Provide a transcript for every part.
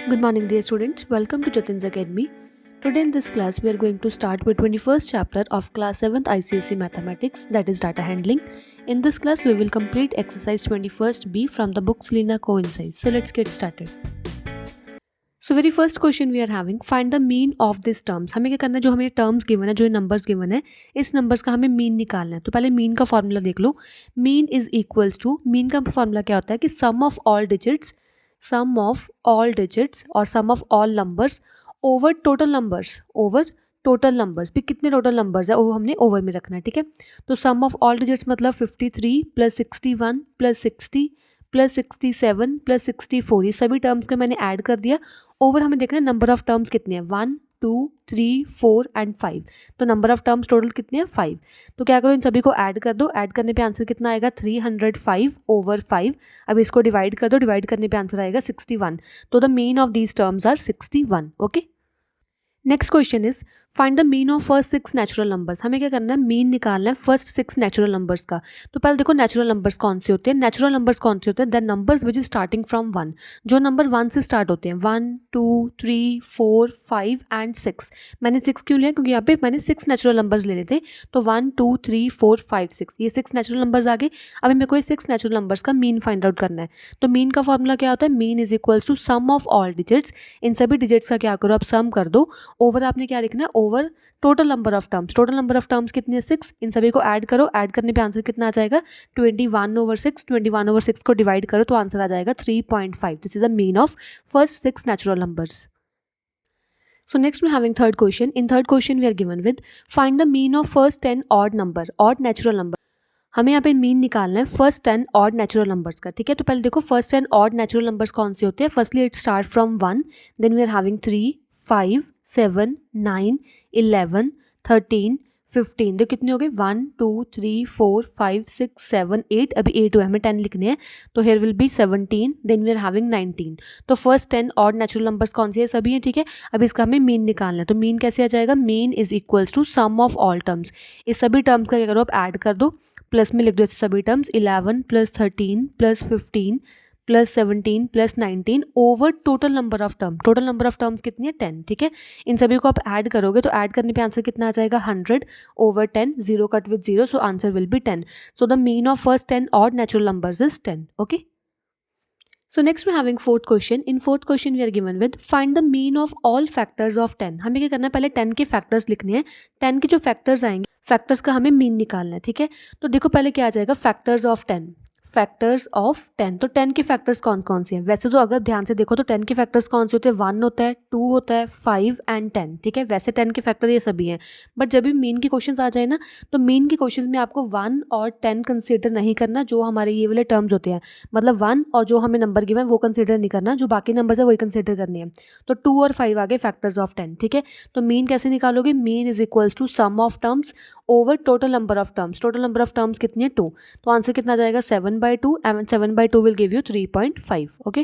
Good morning, dear students. Welcome to Jatin's Academy. Today in this class, we are going to start with 21st chapter of class 7th ICSE Mathematics, that is data handling. In this class, we will complete exercise 21st B from the book Selena Coincides. So let's get started. So very first question we are having, find the mean of these terms. हमें क्या करना है, जो हमें terms given है, जो numbers given है, इस numbers का हमें mean निकालना है. तो पहले mean का formula देख लो. Mean is equals to, mean का formula क्या होता है कि sum of all digits और sum of all numbers over total numbers भी कितने total numbers है वो हमने over में रखना है. ठीक है, तो sum of all digits मतलब 53 plus 61 plus 60 plus 67 plus 64, ये सभी टर्म्स को मैंने ऐड कर दिया. ओवर हमें देखना है नंबर ऑफ टर्म्स कितने हैं, 1 2 3 4 एंड 5. तो नंबर ऑफ टर्म्स टोटल कितने हैं, 5. तो क्या करो, इन सभी को ऐड कर दो. ऐड करने पे आंसर कितना आएगा, 305 over 5. अब इसको डिवाइड कर दो, डिवाइड करने पे आंसर आएगा 61. तो the mean of these terms are 61. Okay, next question is find the mean of first 6 natural numbers. हमें क्या करना है, मीन निकालना है फर्स्ट 6 नेचुरल नंबर्स का. तो पहले देखो नेचुरल नंबर्स कौन से होते हैं. नेचुरल नंबर्स कौन से होते हैं, the numbers which is starting from 1. जो नंबर 1 से स्टार्ट होते हैं, 1 2 3 4 5 एंड 6. मैंने 6 क्यों लिया, क्योंकि यहाँ पे मैंने 6 नेचुरल नंबर्स ले लेते. तो 1 2 3 4 5 6, ये 6 नेचुरल नंबर्स आ गए. अभी मेरे को ये 6 नेचुरल नंबर्स का मीन फाइंड आउट करना है. तो मीन का फॉर्मूला क्या होता है, mean is equals to sum of all digits. इन सभी डिजिट्स का क्या करो, आप सम कर दो. ओवर आपने क्या लिखना है, over total number of terms. Total number of terms कितनी है, 6. इन सभी को ऐड करो. ऐड करने पे आंसर कितना आ जाएगा, 21 over 6. 21 over 6 को डिवाइड करो तो आंसर आ जाएगा 3.5. This is the mean of first 6 natural numbers. So next we're having third question. In third question we are given with find the mean of first 10 odd natural number. हमें यहाँ पे mean निकालना है first 10 odd natural numbers का. ठीक है, तो पहले देखो फर्स्ट 10 ऑड नेचुरल नंबर्स कौन से होते हैं. Firstly it start from 1, then we are having 3 5 7 9 11 13 15. तो कितने हो गए, 1 2 3 4 5 6 7 8. अभी 8 हुआ, हमें 10 लिखने हैं. तो here will be 17, then we are having 19. तो फर्स्ट 10 ऑड नेचुरल नंबर्स कौन से हैं, सभी हैं. ठीक है, अब इसका हमें मीन निकालना है. तो मीन कैसे आ जाएगा, mean is equals to sum of all terms. इस सभी टर्म्स का क्या करो, आप ऐड कर दो. प्लस में लिख दो सभी terms, 11 plus 13 plus 15 plus 17 plus 19 over total number of term. Total number of terms कितनी है, 10. ठीक है, इन सभी को आप ऐड करोगे तो ऐड करने पे आंसर कितना आ जाएगा, 100 over 10. 0 cut with 0, so answer will B 10. So the mean of first 10 odd natural numbers is 10. Okay, so next we're having fourth question. In fourth question we are given with find the mean of all factors of 10. हमें क्या करना है, पहले 10 के factors लिखने हैं. 10 के जो फैक्टर्स आएंगे, फैक्टर्स का हमें मीन निकालना है. ठीक है, तो देखो पहले क्या आ जाएगा, फैक्टर्स ऑफ 10. फैक्टर्स ऑफ 10, तो 10 के फैक्टर्स कौन कौन से हैं. वैसे तो अगर ध्यान से देखो तो 10 के फैक्टर्स कौन से होते हैं, 1 होता है, 2 होता है, 5 एंड 10. ठीक है, वैसे 10 के फैक्टर ये सभी हैं. बट जब भी मीन के क्वेश्चंस आ जाए ना, तो मीन के क्वेश्चंस में आपको 1 और 10 कंसीडर नहीं करना, जो हमारे ये वाले टर्म्स होते हैं. मतलब 1 और जो हमें नंबर गिवन है वो कंसीडर नहीं करना, जो बाकी नंबर्स है वही कंसीडर करनी है. तो 2 और 5 आ गए फैक्टर्स ऑफ 10. ठीक है, तो मीन कैसे निकालोगे, mean is equals to sum of terms over total number of terms. Total number of terms कितनी है, 2. तो आंसर कितना आ जाएगा, 7/2. And 7/2 will give you 3.5. Okay,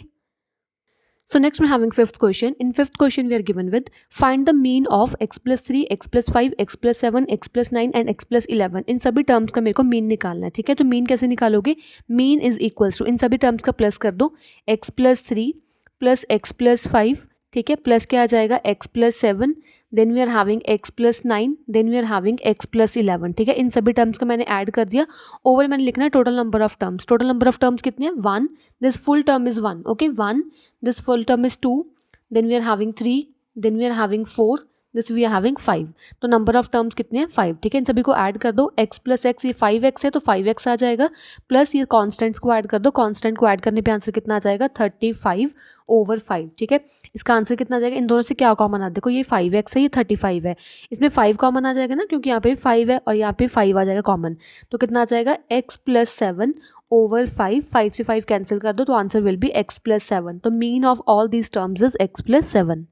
so next we're having fifth question. In fifth question we are given with find the mean of x plus 3 x plus 5 x plus 7 x plus 9 and x plus 11. इन सभी terms का मेरे को mean निकालना है. ठीक है, तो mean कैसे निकालोगे, मीन इज इक्वल्स टू, इन सभी टर्म्स का प्लस कर दो, x plus 3 plus x plus 5. ठीक है, प्लस क्या आ जाएगा, x plus 7, then we are having x plus 9, then we are having x plus 11. ठीक है, इन सभी टर्म्स का मैंने ऐड कर दिया. ओवर मैंने लिखना है total number of terms. Total number of terms कितने हैं, 1. This full term is 1. Okay, 1. This full term is 2, then we are having 3, then we are having 4, this we are having 5. तो number of terms कितने हैं, 5. ठीक है, इन सभी को add कर दो. x प्लस x, ये 5x है तो 5x आ जाएगा. प्लस ये कॉन्स्टेंट्स को ऐड कर दो. कॉन्स्टेंट को ऐड करने पे आंसर कितना आ जाएगा, 35 over 5. ठीक है, इसका आंसर कितना आ जाएगा, इन दोनों से क्या कॉमन आ, देखो ये 5x है, ये 35 है, इसमें 5 कॉमन आ जाएगा ना, क्योंकि यहाँ पे 5 है और यहाँ पे 5 आ जाएगा कॉमन. तो कितना आ जाएगा, x plus 7 over 5. 5 से 5 कैंसिल कर दो तो answer will B x plus 7. तो mean of all these terms is x plus 7.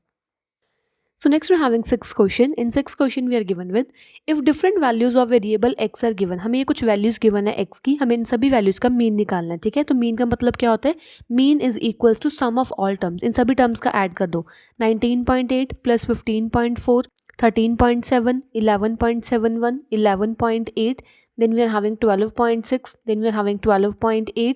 So next we're having sixth question. In sixth question we are given with if different values of variable x are given. हमें ये कुछ values given है x की, हमें इन सभी values का mean निकालना है. ठीक है, तो mean का मतलब क्या होता है, mean is equals to sum of all terms. इन सभी terms का add कर दो. 19.8 plus 15.4 13.7 11.71 11.8, then we are having 12.6, then we are having 12.8,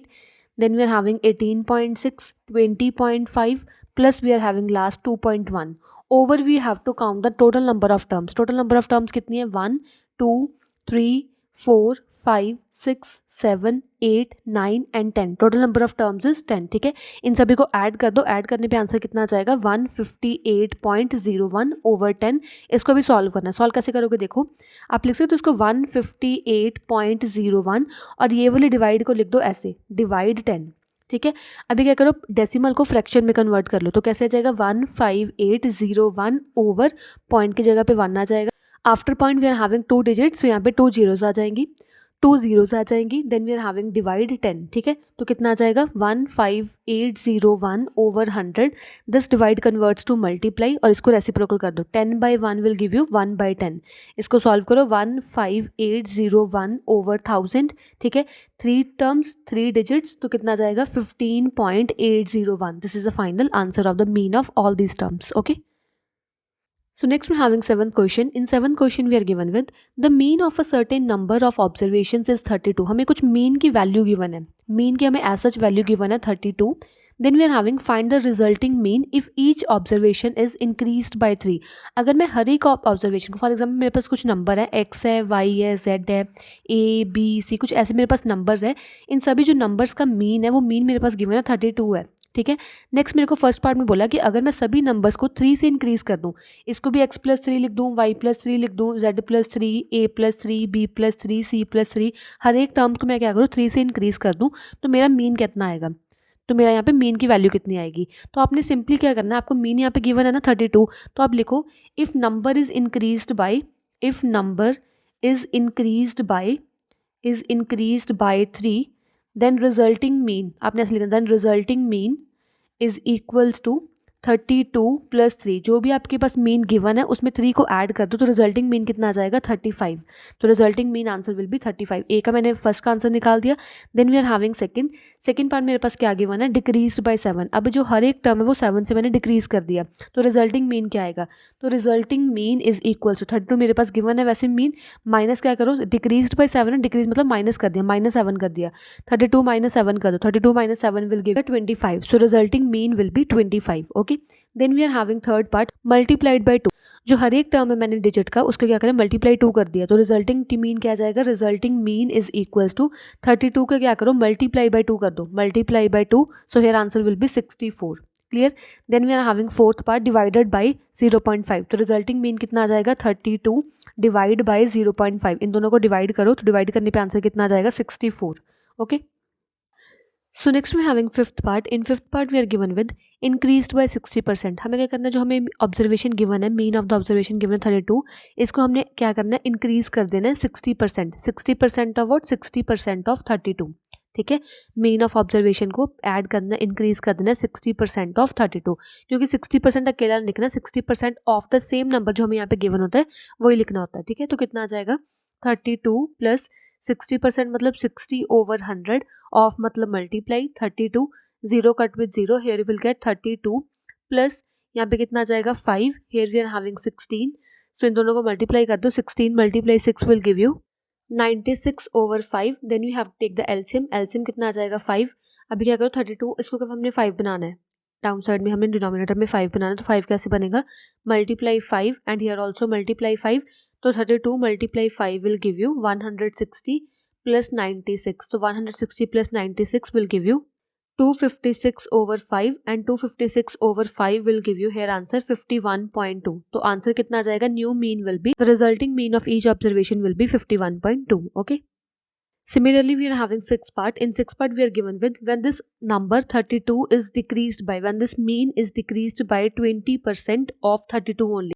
then we are having 18.6 20.5 plus we are having last 2.1. Over we have to count the total number of terms. Total number of terms कितनी है? 1 2 3 4 5 6 7 8 9 and 10. Total number of terms is 10. ठीक है, इन सभी को add कर दो. Add करने पे आंसर कितना आ जाएगा? 158.01 ओवर 10. इसको भी सॉल्व करना है. सॉल्व कैसे करोगे? देखो, आप लिख सकते हो इसको 158.01 और ये वाली डिवाइड को लिख दो ऐसे, डिवाइड 10. ठीक है, अभी क्या करो, डेसिमल को फ्रैक्शन में कन्वर्ट कर लो. तो कैसे आ जाएगा? 15801 ओवर पॉइंट की जगह पे 1 आ जाएगा. After point we are having 2 digits, तो यहाँ पे 2 जीरोज आ जाएंगी, 2 जीरोज आ जाएंगी. Then we are having divide 10. ठीक है, तो कितना आ जाएगा? 15801 over 100. This divide converts to multiply और इसको रेसिप्रोकल कर दो. 10/1 विल गिव यू 1/10. इसको सॉल्व करो. 15801 ओवर 1000. ठीक है, 3 टर्म्स 3 डिजिट्स, तो कितना आ जाएगा? 15.801. This is the final answer of the mean of all these terms. Okay, so next we're having 7th question. In 7th question we are given with the mean of a certain number of observations is 32. हमें कुछ mean की value given है. mean की हमें as such value given है 32. Then we are having find the resulting mean if each observation is increased by 3. अगर मैं हर एक observation को, for example मेरे पास कुछ number है, x है, y है, z है, a b c, कुछ ऐसे मेरे पास numbers है. इन सभी जो numbers का mean है वो mean मेरे पास given है 32 है. ठीक है, नेक्स्ट मेरे को फर्स्ट पार्ट में बोला कि अगर मैं सभी नंबर्स को 3 से इंक्रीज कर दूं, इसको भी x+3 लिख दूं, y+3 लिख दूं, z+3, a+3, b+3, c+3, हर एक टर्म को मैं क्या करूँ? 3 से इंक्रीज कर दूं, तो मेरा मीन कितना आएगा? तो मेरा यहाँ पे मीन की वैल्यू कितनी आएगी? तो आपने सिंपली क्या करना है, आपको मीन यहाँ पे गिवन है ना 32, तो आप लिखो if number is increased by 3, then resulting mean, आपने ऐसे लिखना, then resulting mean is equals to 32 + 3. जो भी आपके पास मीन गिवन है उसमें 3 को ऐड कर दो, तो रिजल्टिंग मीन कितना आ जाएगा? 35. तो resulting mean answer will be 35. A का मैंने फर्स्ट का आंसर निकाल दिया. Then we are having second part मेरे पास क्या गिवन है? Decreased by 7. अब जो हर एक टर्म है वो 7 से मैंने डिक्रीज कर दिया, तो रिजल्टिंग मीन क्या आएगा? तो resulting mean is equals to 32 मेरे पास गिवन है, वैसे मीन माइनस क्या करो? डिक्रीज्ड बाय 7 है, डिक्रीज मतलब माइनस कर दिया, -7 कर दिया. 32 - 7 कर दो, 32 - 7 will give 25. So resulting mean will be 25. Okay, then we are having third part multiplied by 2. जो हर एक टर्म है मैंने डिजिट का, उसको क्या करें? मल्टीप्लाई 2 कर दिया, तो रिजल्टिंग मीन क्या आ जाएगा? Resulting mean is equals to 32 का क्या करो? मल्टीप्लाई बाय 2 कर दो, multiply by 2. So here answer will be 64. Clear? Then we are having fourth part divided by 0.5. तो रिजल्टिंग मीन कितना आ जाएगा? 32 डिवाइड बाय 0.5. इन दोनों को डिवाइड करो, तो डिवाइड करने पे आंसर कितना आ जाएगा? 64. Okay, so next we having fifth part. In fifth part we are given with increased by 60%. हमें क्या करना है? जो हमें ऑब्जर्वेशन गिवन है, mean of the observation given है 32, इसको हमने क्या करना है? इंक्रीज कर देना है 60%. 60% ऑफ व्हाट? 60% ऑफ 32. ठीक है, मीन ऑफ ऑब्जर्वेशन को ऐड करना, इंक्रीज कर देना 60% ऑफ 32, क्योंकि 60% अकेला लिखना, 60% ऑफ द सेम नंबर जो हमें यहाँ पे गिवन होता है वही लिखना होता है. ठीक है, तो कितना आ जाएगा? 32 + 60% मतलब 60 ओवर 100 ऑफ मतलब multiply 32, 0 cut with 0, here you will get 32 plus यहाँ पे कितना आ जाएगा? 5, here we are having 16. So इन दोनों को मल्टीप्लाई कर दो, 16 × 6 will give you 96 over 5. Then you have to take the LCM. LCM कितना आ जाएगा? 5. अभी क्या करो? 32, इसको कब हमने 5 बनाना है, डाउन साइड में हमने डिनोमिनेटर में 5 बनाना है, तो 5 कैसे बनेगा? Multiply 5 and here also multiply 5. तो 32 × 5 विल गिव यू 160 + 96. तो 160 + 96 will give you 256 over 5 and 256 over 5 will give you here answer 51.2. तो आंसर कितना आ जाएगा? New mean will B, the resulting mean of each observation will B 51.2. Okay, similarly we are having sixth part. In sixth part we are given with when this number 32 is decreased by, when this mean is decreased by 20% of 32 only.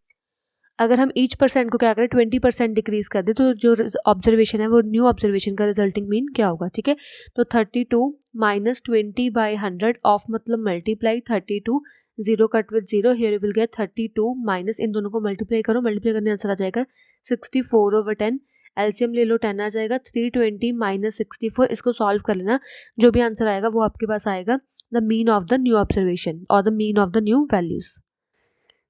अगर हम each percent को क्या करें? 20% decrease कर दे, तो जो observation है वो न्यू ऑब्जर्वेशन का रिजल्टिंग मीन क्या होगा? ठीक है, तो 32 - 20/100 ऑफ मतलब multiply 32, 0 cut with 0, here you will get 32 minus, इन दोनों को मल्टीप्लाई करो, मल्टीप्लाई करने आंसर आ जाएगा 64 ओवर 10. एलसीएम ले लो, 10 आ जाएगा. 320 - 64, इसको सॉल्व कर लेना, जो भी आंसर आएगा वो आपके पास आएगा the mean of the new observation और the mean of the new values.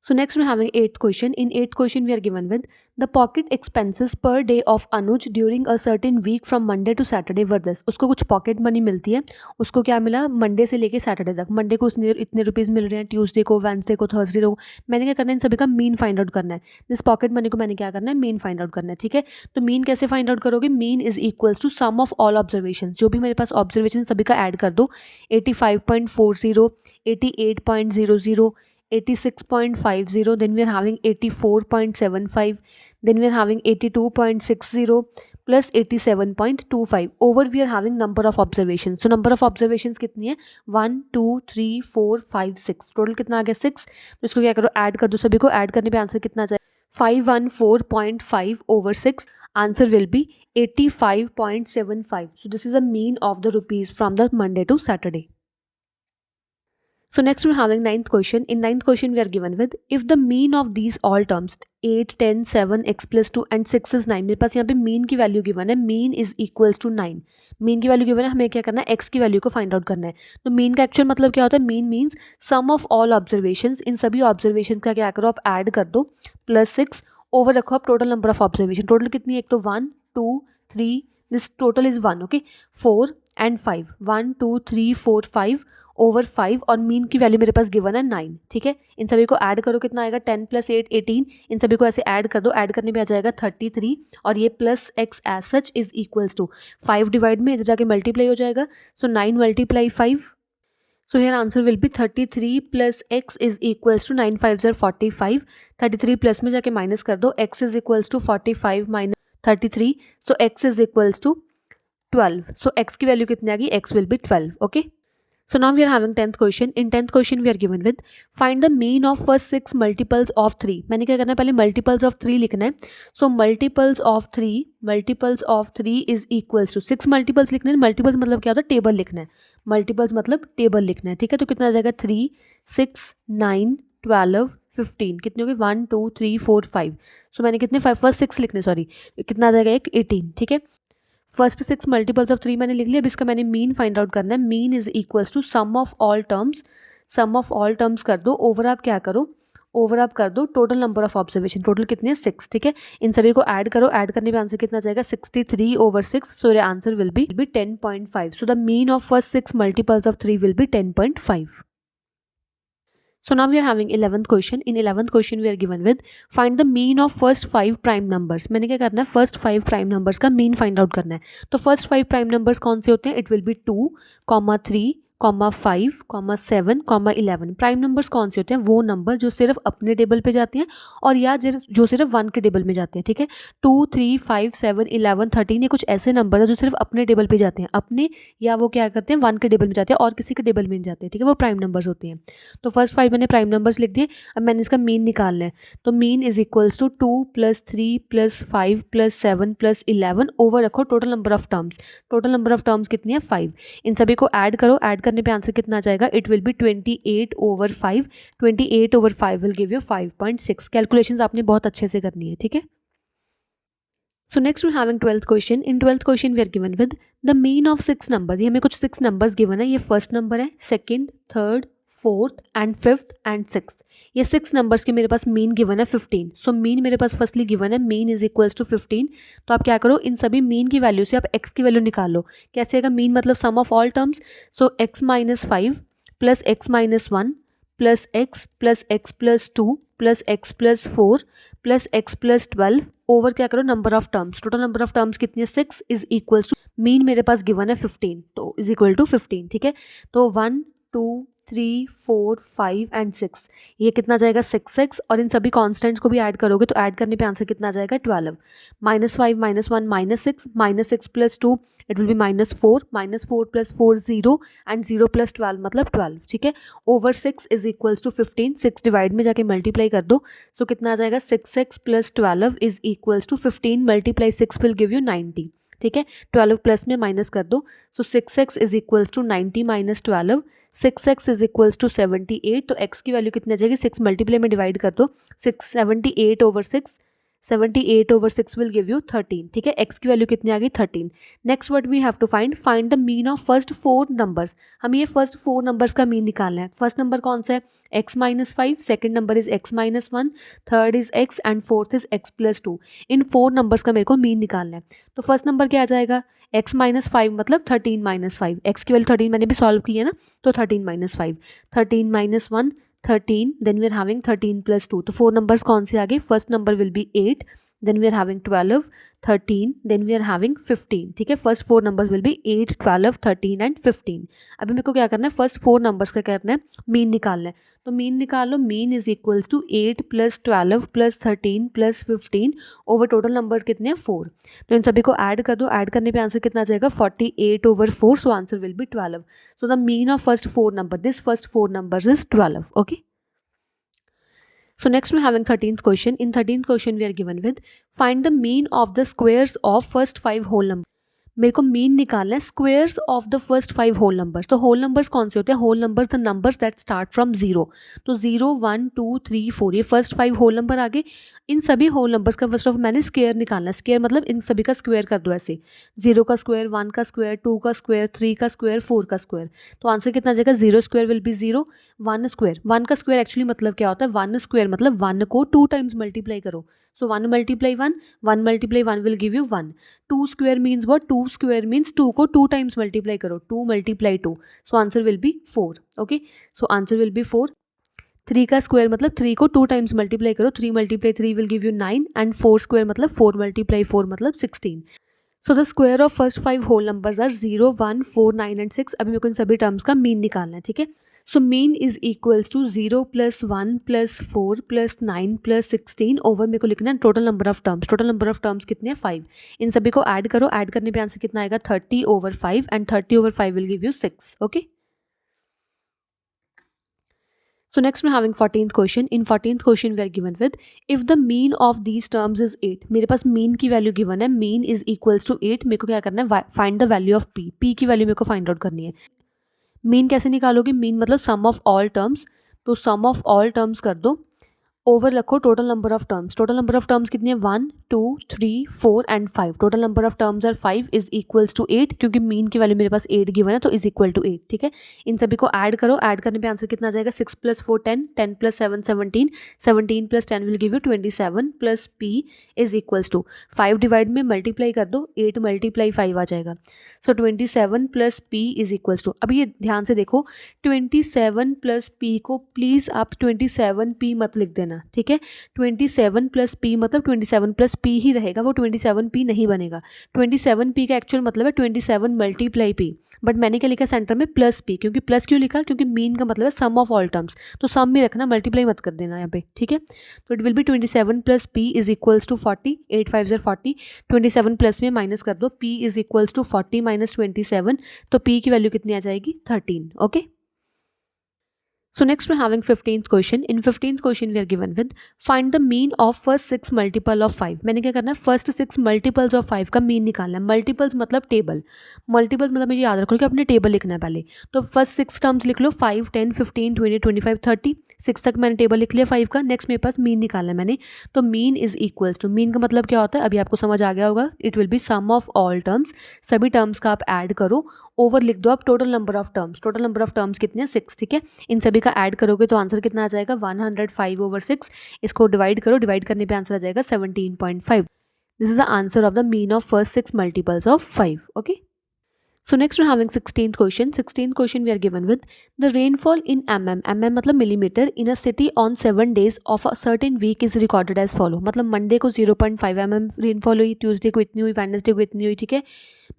So next we're having eighth question. In eighth question we are given with the pocket expenses per day of Anuj during a certain week from Monday to Saturday were this. उसको कुछ pocket money मिलती है, उसको क्या मिला Monday से लेके Saturday तक. मंडे को इतने रुपीज़ मिल रहे हैं, ट्यूसडे को, वेंसडे को, थर्सडे को. मैंने क्या करना है, इन सभी का मीन फाइंड आउट करना है. दिस पॉकेट मनी को मैंने क्या करना है, मीन फाइंड आउट करना है. ठीक है, तो मीन कैसे फाइंड आउट करोगे, mean is equals to sum of all observation. जो भी मेरे पास ऑब्जर्वेशन सभी का ऐड कर दो. 85.40, 88.00, 86.50, then we are having 84.75, then we are having 82.60 plus 87.25. over we are having number of observations. so number of observations कितनी है, 1 2 3 4 5 6. टोटल कितना आ गया 6. तो इसको क्या करो, ऐड कर दो. सभी को ऐड करने पे आंसर कितना आ जाए, 514.5 over 6. Answer will B 85.75. so this is a mean of the rupees from the Monday to Saturday. So next we're having ninth question. In ninth question we are given with if the mean of these all terms 8, 10, 7, x plus 2 and 6 is 9. मेरे पास यहाँ पे mean की value given है, mean is equals to 9. Mean की value given है, हमें क्या करना है, x की वैल्यू को फाइंड आउट करना है. तो मीन का एक्चुअल मतलब क्या होता है, mean means sum of all observations. इन सभी ऑब्जर्वेशन का क्या करो, आप ऐड कर दो प्लस 6 ओवर रखो आप total number of observation. Total कितनी है, एक तो 1 2 3, this total is 1. Okay, 4 and 5, 1 2 3 4 5 over 5 और मीन की वैल्यू मेरे पास गिवन है 9. ठीक है, इन सभी को ऐड करो, कितना आएगा, 10 + 8 18. इन सभी को ऐसे ऐड कर दो, ऐड करने पे आ जाएगा 33 और ये plus x as such is equals to 5 divide में इधर जाके मल्टीप्लाई हो जाएगा. So 9 × 5. So here answer will be 33 plus x is equals to 9 5s are 45. 33 plus में जाके माइनस कर दो, x is equals to 45 minus 33. So x is equals to 12. So x की वैल्यू कितनी आ गई, x will be 12. Okay. So now we are having 10th question. In 10th question we are given with find the mean of first 6 multiples of 3. मैंने क्या करना है, पहले multiples of 3 लिखना है. So multiples of 3 is equals to 6 multiples लिखने हैं. multiples मतलब क्या होता है, टेबल लिखना है. multiples मतलब टेबल लिखना है. ठीक है, तो कितना आ जाएगा, 3 6 9 12 15. कितने हो गए, 1 2 3 4 5. सो मैंने कितने फर्स्ट 6 लिखने, सॉरी, कितना आ जाएगा, एक 18. ठीक है, फर्स्ट 6 मल्टीपल्स ऑफ 3 मैंने लिख लिया. अब इसका मैंने मीन फाइंड आउट करना है. Mean is equals to sum of all terms. Sum of all terms कर दो, ओवर आप क्या करो, ओवर आप कर दो total number of observation. Total कितने हैं, 6. ठीक है, इन सभी को ऐड करो, ऐड करने पे आंसर कितना जाएगा, 63 over 6. So your answer will B 10.5. So the mean of first 6 multiples of 3 will be 10.5. So now we are having 11th question. In 11th question we are given with find the mean of first 5 prime numbers. मैंने क्या करना है, first 5 prime numbers का mean find out करना है. तो first 5 prime numbers कौन से होते हैं, it will be 2, 3, 5, 7, 11. Prime numbers कौन से होते हैं, वो नंबर जो सिर्फ अपने टेबल पे जाते हैं और या जो सिर्फ 1 के टेबल में जाते हैं. ठीक है, 2, 3, 5, 7, 11, 13 ये कुछ ऐसे नंबर है जो सिर्फ अपने टेबल पे जाते हैं, अपने या वो क्या करते हैं 1 के टेबल में जाते हैं और किसी के टेबल में नहीं जाते हैं. ठीक है, वो प्राइम नंबर्स होते हैं. तो फर्स्ट 5 मैंने प्राइम नंबर्स लिख दिए. अब मैंने इसका मीन निकालना है. तो mean is equals to 2 + 3 + 5 + 7 + 11 over रखो total number of terms. Total number of terms कितनी है, 5. इन सभी को ऐड करो, ऐड करने पे आंसर कितना आ जाएगा, it will be 28 over 5. 28 over 5 will give you 5.6. Calculations आपने बहुत अच्छे से करनी है. ठीक है, so next we having 12th question. In 12th question we are given with the mean of 6 number. ये हमें कुछ 6 नंबर्स गिवन है. ये फर्स्ट नंबर है, second, third, fourth and fifth and sixth. ये 6 नंबर्स के मेरे पास मीन गिवन है 15. सो मीन मेरे पास फर्स्टली गिवन है, मीन इज इक्वल्स टू 15. तो आप क्या करो, इन सभी मीन की वैल्यू से आप एक्स की वैल्यू निकाल लो. कैसे आएगा, मीन मतलब sum of all terms. So x - 5 + x - 1 + x + x + 2 + x + 4 + x + 12 over क्या करो number of terms. Total number of terms कितनी है, 6 इज इक्वल्स टू मीन मेरे पास गिवन है 15. तो इज इक्वल टू 15. ठीक है, तो 1 2 3 4 5 एंड 6 ये कितना जाएगा, 6x. और इन सभी कॉन्स्टेंट्स को भी ऐड करोगे तो ऐड करने पे आंसर कितना जाएगा, 12. -5 - 1 -6 -6 + 2 इट विल बी -4. -4 + 4 0 एंड 0 + 12 मतलब 12. ठीक है, over 6 is equals to 15. 6 divide में जाके मल्टीप्लाई कर दो. सो कितना आ जाएगा, 6x + 12 is equals to 15 × 6 will give you 90. ठीक है, 12 प्लस में माइनस कर दो. So 6x is equals to 90 - 12. 6x is equals to 78. तो x की वैल्यू कितनी आ जाएगी, 6 मल्टीप्लाई में डिवाइड कर दो. 78 over 6 78/6 विल गिव यू 13, ठीक है। x की वैल्यू कितनी आ गई 13। Next what we have to find the mean of first 4 numbers. हमें ये फर्स्ट 4 नंबर्स का मीन निकालना है। फर्स्ट नंबर कौन सा है, x-5, second number is x-1, third is x and fourth is x+2। In 4 numbers का मेरे को मीन निकालना है। तो फर्स्ट नंबर क्या आ जाएगा, x-5 मतलब 13-5, x की वैल्यू 13 मैंने भी सॉल्व की है ना, तो 13-5, 13-1 13, देन वी आर हैविंग 13+2। तो 4 नंबर्स कौन से आ गए, first number will be 8, then we are having 12, 13, then we are having 15, ठीक है। First 4 numbers will be 8, 12, 13 and 15। अभी मेरे को क्या करना है, फर्स्ट 4 नंबर्स का क्या करना है, मीन निकालना है। तो मीन निकालो, mean is equals to 8 + 12 + 13 + 15 over total number कितने हैं 4। तो इन सभी को ऐड कर दो, ऐड करने पे आंसर कितना आ जाएगा 48/4, सो answer will B 12। So the mean of first 4 number, this first 4 numbers is 12, okay. So next we're having 13th question. In 13th question we are given with find the mean of the squares of first 5 whole numbers. मेरे को mean निकालना है squares of the first 5 whole numbers. तो whole numbers कौन से होते हैं, whole numbers the numbers that start from 0। तो 0, 1, 2, 3, 4 ये फर्स्ट 5 होल नंबर आ गए। इन सभी होल नंबर्स का फर्स्ट ऑफ मैंने स्क्वायर निकालना है। स्क्वायर मतलब इन सभी का स्क्वायर कर दो ऐसे, 0 का स्क्वायर, 1 का स्क्वायर, 2 का स्क्वायर, 3 का स्क्वायर, 4 का स्क्वायर। तो आंसर कितना आ जाएगा, 0 स्क्वायर विल बी 0, 1 स्क्वायर, 1 का स्क्वायर एक्चुअली मतलब क्या होता है, 1 स्क्वायर मतलब 1 को 2 टाइम्स मल्टीप्लाई करो। सो 1 × 1, 1 × 1 will give you 1। 2 square means what, 2 square means 2 को 2 टाइम्स मल्टीप्लाई करो, 2 × 2, सो answer will B 4, okay. So answer will B 4। 3 का स्क्वायर मतलब 3 को 2 टाइम्स मल्टीप्लाई करो, 3 × 3 will give you 9 and 4 square मतलब 4 × 4 मतलब 16। So the square of first 5 whole numbers are 0, 1, 4, 9 and 6। अभी मेरे को इन सभी टर्म्स का मीन निकालना है, ठीक है। So mean is equals to 0 + 1 + 4 + 9 + 16 over मेरे को लिखना है total number of terms. Total number of terms कितने हैं 5। इन सभी को ऐड करो, ऐड करने पे आंसर कितना आएगा 30/5 and 30/5 will give you 6, okay. So next we're having 14th question. In 14th question we are given with if the mean of these terms is 8. मेरे पास mean की वैल्यू given है, mean is equals to 8। मेरे को क्या करना है, find the value of p। p की value मेरे को फाइंड आउट करनी है। मीन कैसे निकालोगे, मीन मतलब सम ऑफ ऑल टर्म्स। तो सम ऑफ ऑल टर्म्स कर दो, ओवर रखो total number of terms. Total number of terms कितनी है 1, 2, 3, 4 and 5। Total number of terms are 5 is equals to 8, क्योंकि मीन की वैल्यू मेरे पास 8 गिवन है तो इज इक्वल टू 8, ठीक है। इन सभी को ऐड करो, ऐड करने पे आंसर कितना आ जाएगा 6 + 4 10, 10 + 7 17, 17 + 10 will give you 27 plus p is equals to 5 divide में मल्टीप्लाई कर दो, 8 × 5 आ जाएगा। So 27 plus p is equals to, अभी ये ध्यान से देखो 27 प्लस p को प्लीज़ आप 27p मत लिख देना, ठीक है। 27 + p मतलब 27 + p ही रहेगा, वो 27p नहीं बनेगा। 27p का एक्चुअल मतलब है 27 × p, बट मैंने क्या लिखा सेंटर में प्लस p, क्योंकि प्लस क्यों लिखा, क्योंकि मीन का मतलब है सम ऑफ ऑल टर्म्स, तो सम में रखना, मल्टीप्लाई मत कर देना यहाँ पे, ठीक है। तो it will be 27 + p is equals to 40, 8 5 ज़र 40, 27 प्लस में माइनस कर दो, p इज इक्वल्स टू 40 - 27, तो p की वैल्यू कितनी आ जाएगी 13, okay. So next we're having 15th question. In 15th question we are given with find the mean of first 6 multiple of 5. मैंने क्या करना है, फर्स्ट 6 मल्टीपल्स ऑफ 5 का मीन निकालना है। मल्टीपल्स मतलब टेबल, मल्टीपल्स मतलब मुझे याद रखो कि अपने टेबल लिखना है पहले। तो फर्स्ट 6 टर्म्स लिख लो, 5, 10, 15, 20, 25, 30, 6 तक मैंने टेबल लिख लिया 5 का। नेक्स्ट मेरे पास मीन निकालना है मैंने, तो mean is equals to, mean का मतलब क्या होता है अभी आपको समझ आ गया होगा, it will be sum of all terms. सभी टर्म्स का आप ऐड करो, ओवर लिख दो आप total number of terms. Total number of terms कितने हैं 6, ठीक है। इन सभी का ऐड करोगे तो आंसर कितना आ जाएगा 105/6। इसको डिवाइड करो, डिवाइड करने पे आंसर आ जाएगा 17.5। This is the answer of the mean of first 6 multiples of 5, okay. So next we're having 16th question. 16th question we are given with the rainfall in mm मतलब millimeter in a city on 7 days of a certain week is recorded as follow। मतलब Monday को 0.5 mm rainfall हुई, Tuesday को इतनी हुई, Wednesday को इतनी हुई, ठीक है।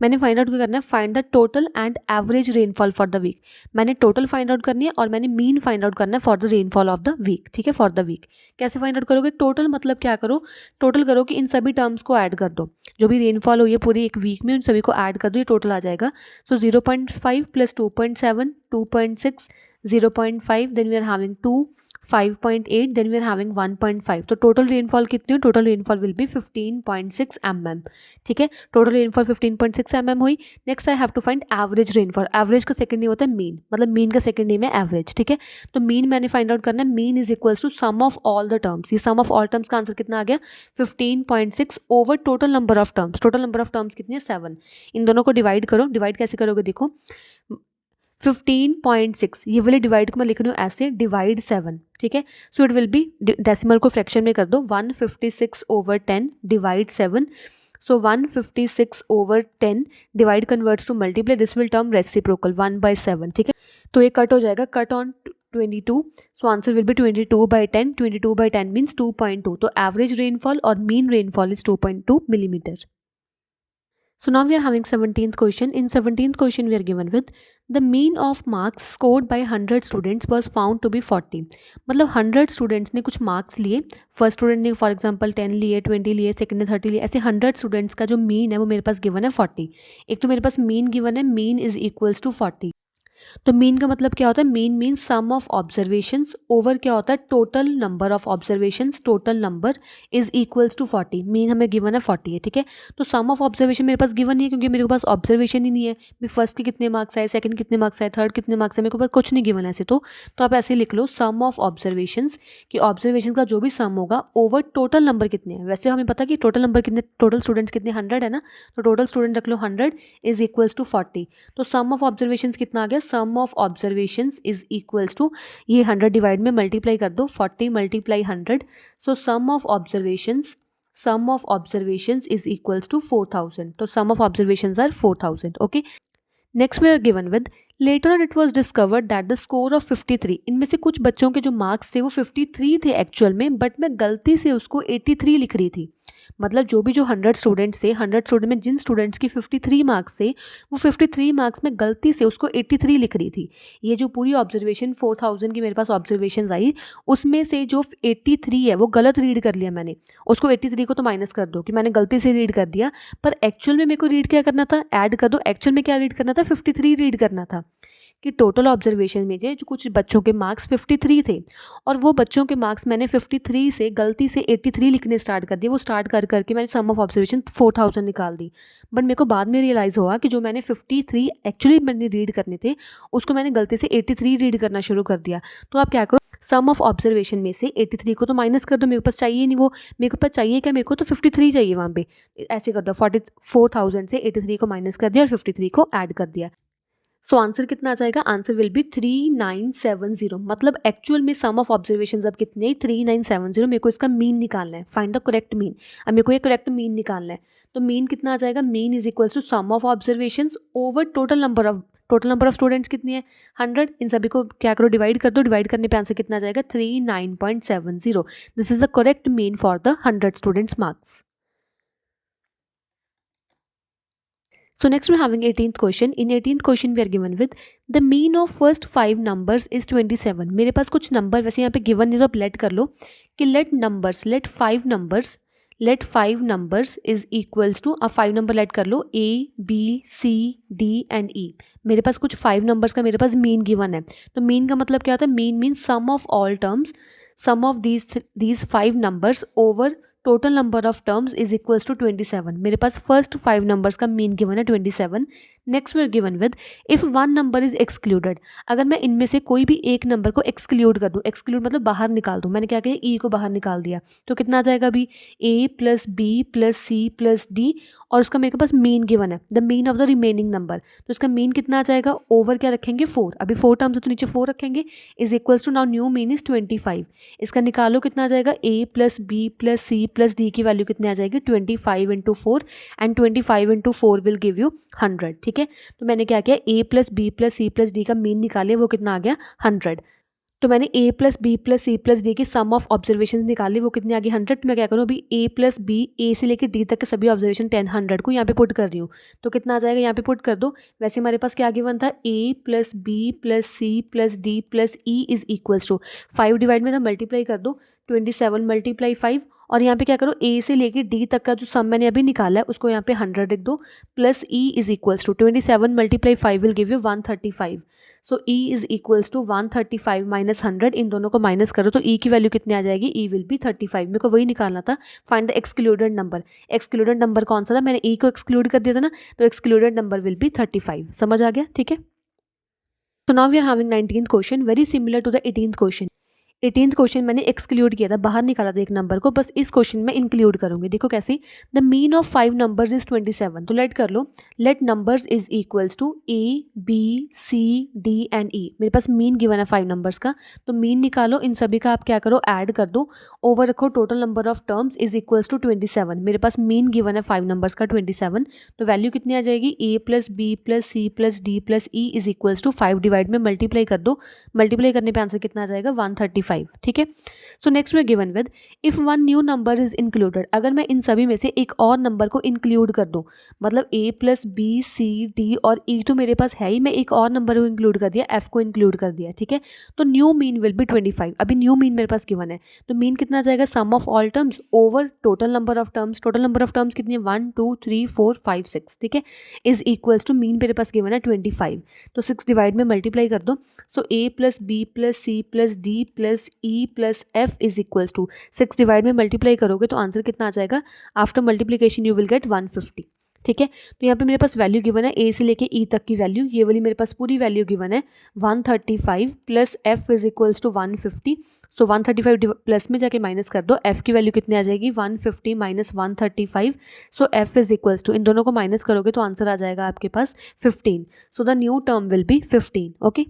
मैंने फाइंड आउट क्या करना है, find the total and average rainfall for the week. मैंने टोटल फाइंड आउट करनी है और मैंने मीन फाइंड आउट करना है for the rainfall of the week, ठीक है, फॉर द वीक। कैसे फाइंड आउट करोगे, टोटल मतलब क्या करो, टोटल करो कि इन सभी टर्म्स को ऐड कर दो, जो भी रेनफॉल हुई है पूरी एक वीक में उन सभी को ऐड कर दो, ये टोटल आ जाएगा। So 0.5 + 2.7, 2.6, 0.5, then we are having 2, 5.8, then we are having 1.5, तो टोटल रेनफॉल कितनी हो, total rainfall will be 15.6 mm, ठीक है, टोटल रेनफॉल 15.6 mm हुई। Next I have to find average rainfall, average का सेकंड नेम होता है मीन, मतलब मीन का सेकंड नेम है एवरेज, ठीक है, तो मीन मैंने फाइंड आउट करना है, mean is equals to sum of all the terms, ये सम ऑफ ऑल टर्म्स का आंसर कितना आ गया 15.6 over total number of terms, total number of terms कितनी है 7, इन दोनों को डिवाइड करो, डिवाइड कैसे करोगे देखो 15.6, ये वाले डिवाइड को मैं लिख रही हूँ ऐसे, डिवाइड 7, ठीक है, सो इट विल बी, डेसिमल को फ्रैक्शन में कर दो, 156 over 10 divide 7, so 156 over 10 divide converts to multiply, this will term reciprocal 1/7, ठीक है, तो ये कट हो जाएगा, cut on 22, so answer will B 22/10, 22/10 means 2.2, तो एवरेज रेनफॉल और mean rainfall is 2.2 millimetre. So now we are having 17th question. In 17th question we are given with the mean of marks scored by 100 students was found to be 40. मतलब 100 students ने कुछ marks लिए, first student ने for example 10 लिए, 20 लिए, second ने 30 लिए, ऐसे 100 स्टूडेंट्स का जो मीन है वो मेरे पास गिवन है 40। एक तो मेरे पास मीन गिवन है, मीन इज इक्वल्स टू 40, तो मीन का मतलब क्या होता है, mean means sum of observations over क्या होता है total number of observations, total number is equals to 40, mean हमें गिवन है 40 है, ठीक है, तो सम ऑफ ऑब्जर्वेशन मेरे पास गिवन नहीं है क्योंकि मेरे पास ऑब्जर्वेशन ही नहीं है, भी फर्स्ट के कितने मार्क्स आए, सेकंड कितने मार्क्स आए, थर्ड कितने मार्क्स आए, मेरे पास कुछ नहीं गिवन है ऐसे, तो आप ऐसे लिख लो सम ऑफ ऑब्जर्वेशंस, कि ऑब्जर्वेशन का जो भी सम होगा ओवर टोटल नंबर कितने हैं, वैसे हमें पता कि टोटल नंबर कितने, टोटल स्टूडेंट्स कितने 100 है ना, तो टोटल स्टूडेंट रख लो 100 इज इक्वल्स टू 40, तो सम ऑफ ऑब्जर्वेशंस कितना आ गया, sum of observations is equals to, ये 100 डिवाइड में मल्टीप्लाई कर दो, 40 multiply 100, so sum of observations is equals to 4000, तो sum of observations are 4000, okay. Next we are given with later on it was discovered that the score of 53, इनमें से कुछ बच्चों के जो मार्क्स थे वो 53 थे एक्चुअल में, बट मैं गलती से उसको 83 लिख रही थी, मतलब जो 100 स्टूडेंट्स थे, 100 स्टूडेंट में जिन स्टूडेंट्स की 53 मार्क्स थे, वो 53 मार्क्स में गलती से उसको 83 लिख रही थी। ये जो पूरी ऑब्जर्वेशन 4000 की मेरे पास ऑब्जर्वेशन आई, उसमें से जो 83 है वो गलत रीड कर लिया मैंने, उसको 83 को तो माइनस कर दो कि मैंने गलती से रीड कर दिया, पर एक्चुअल में मेरे को रीड क्या करना था, ऐड कर दो, एक्चुअल में क्या रीड करना था 53 रीड करना था, कि टोटल ऑब्जर्वेशन में जो कुछ बच्चों के मार्क्स 53 थे और वो बच्चों के मार्क्स मैंने 53 से गलती से 83 लिखने स्टार्ट कर दिए, वो स्टार्ट कर करके मैंने सम ऑफ ऑब्जर्वेशन 4000 निकाल दी, बट मेरे को बाद में रियलाइज़ हुआ कि जो मैंने 53 एक्चुअली मैंने रीड करने थे उसको मैंने गलती से 83 रीड करना शुरू कर दिया। तो आप क्या करो, सम ऑफ ऑब्जर्वेशन में से 83 को तो माइनस कर दो, मेरे पास चाहिए नहीं वो, मेरे पास चाहिए क्या, मेरे को तो 53 चाहिए वहाँ पे, ऐसे कर दो 4000 से 83 को माइनस कर दिया और 53 को ऐड कर दिया, सो आंसर कितना आ जाएगा, आंसर विल बी 3970, मतलब एक्चुअल में सम ऑफ ऑब्जर्वेशंस अब कितने 3970, मेरे को इसका मीन निकालना है, फाइंड द करेक्ट मीन, अब मेरे को ये करेक्ट मीन निकालना है, तो मीन कितना आ जाएगा, mean is equals to sum of observations over total number of students कितनी है 100, इन सभी को क्या करो डिवाइड कर दो, डिवाइड करने पे आंसर कितना आ जाएगा 39.70, this is the correct mean for the 100 students marks. So next we're having 18th question. In 18th question we are given with the mean of first 5 numbers is 27. मेरे पास कुछ नंबर वैसे यहाँ पे गिवन नहीं तो आप लेट कर लो कि let 5 numbers is equals to, आप 5 नंबर लेट कर लो A, B, C, D and E। मेरे पास कुछ 5 नंबर्स का मेरे पास मीन गिवन है, तो मीन का मतलब क्या होता है, mean mean sum of all terms, sum of these 5 numbers over total number of terms is equals to 27। मेरे पास फर्स्ट 5 नंबर्स का मीन गिवन है 27। Next we are given with if one number is excluded, अगर मैं इनमें से कोई भी एक नंबर को एक्सक्लूड कर दूं, एक्सक्लूड मतलब बाहर निकाल दूं, मैंने क्या किया ई को बाहर निकाल दिया, तो कितना आ जाएगा अभी A plus B plus C plus D, और उसका मेरे पास मीन गिवन है the mean of the remaining number, तो इसका मीन कितना आ जाएगा, ओवर क्या रखेंगे 4, अभी 4 टर्म्स है तो नीचे 4 रखेंगे, is equals to now new mean is 25, इसका निकालो कितना आ जाएगा A plus B plus C plus D की वैल्यू कितनी आ जाएगी 25 into 4 and 25 into 4 will give you 100, ठीक है, तो मैंने क्या किया A plus B plus C plus D का मीन निकाले, वो कितना आ गया 100, तो मैंने A plus B plus C plus D की सम ऑफ ऑब्जर्वेशन निकाली, वो कितनी आ गई 100, मैं क्या करूँ अभी ए प्लस बी, ए से लेकर डी तक के सभी ऑब्जर्वेशन 100 को यहाँ पे पुट कर रही हूँ, तो कितना आ जाएगा यहाँ पे पुट कर दो, वैसे हमारे पास क्या गिवन था A plus B plus C plus D plus E is equals to 5 divide में था मल्टीप्लाई कर दो 27 मल्टीप्लाई 5 और यहाँ पे क्या करो, ए से लेके डी तक का जो सम मैंने अभी निकाला है उसको यहाँ पे 100 लिख दो, plus E is equals to 27 multiply 5 will give you 135. So E is equals to 135 minus 100, इन दोनों को माइनस करो तो ई की वैल्यू कितनी आ जाएगी, ई विल बी 35. मेरे को वही निकालना था, find the excluded number. Excluded number कौन सा था, मैंने ई को एक्सक्लूड कर दिया था ना, तो एक्सक्लूडेड नंबर विल बी 35. समझ आ गया, ठीक है. So now we are having 19th question, very similar to the 18th question. 18th question मैंने एक्सक्लूड किया था, बाहर निकाला था एक नंबर को, बस इस क्वेश्चन में इंक्लूड करूंगी. देखो कैसे, the mean of 5 numbers is 27. तो लेट कर लो, let numbers is equals to A B C D and E. मेरे पास मीन गिवन है 5 नंबर्स का, तो मीन निकालो, इन सभी का आप क्या करो, ऐड कर दो, ओवर रखो, total number of terms is equals to 27. मेरे पास मीन गिवन है 5 नंबर्स का 27, तो वैल्यू कितनी आ जाएगी, A plus B plus C plus D plus E is equals to 5 divide में मल्टीप्लाई कर दो, मल्टीप्लाई करने पे आंसर कितना आ जाएगा, 135. ठीक है. So next we given with, if one new number is included. अगर मैं इन सभी में से एक और नंबर को इंक्लूड कर दूं, मतलब ए प्लस बी सी डी और ई तो मेरे पास है ही, मैं एक और नंबर को इंक्लूड कर दिया, एफ को इंक्लूड कर दिया. ठीक है, तो न्यू मीन विल बी 25. अभी न्यू मीन मेरे पास गिवन है, तो मीन कितना आ जाएगा, sum of all terms over total number of terms. Total number of terms कितनी है, 1 2 3 4 5 6. ठीक है, इज इक्वल्स टू मीन मेरे पास गिवन है 25, तो 6 डिवाइड में मल्टीप्लाई कर दो. So A plus B plus C plus D plus E plus F is equals to 6 divide में मल्टीप्लाई करोगे तो आंसर कितना आ जाएगा, after multiplication you will get 150. ठीक है, तो यहाँ पे मेरे पास वैल्यू गिवन है ए से लेके ई तक की वैल्यू, ये वाली मेरे पास पूरी वैल्यू गिवन है 135 plus F is equals to 150. So 135 plus में जाके माइनस कर दो, एफ की वैल्यू कितनी आ जाएगी, 150 minus 135. So F is equals to, इन दोनों को माइनस करोगे तो आंसर आ जाएगा आपके पास 15. So the new term will be 15. Okay.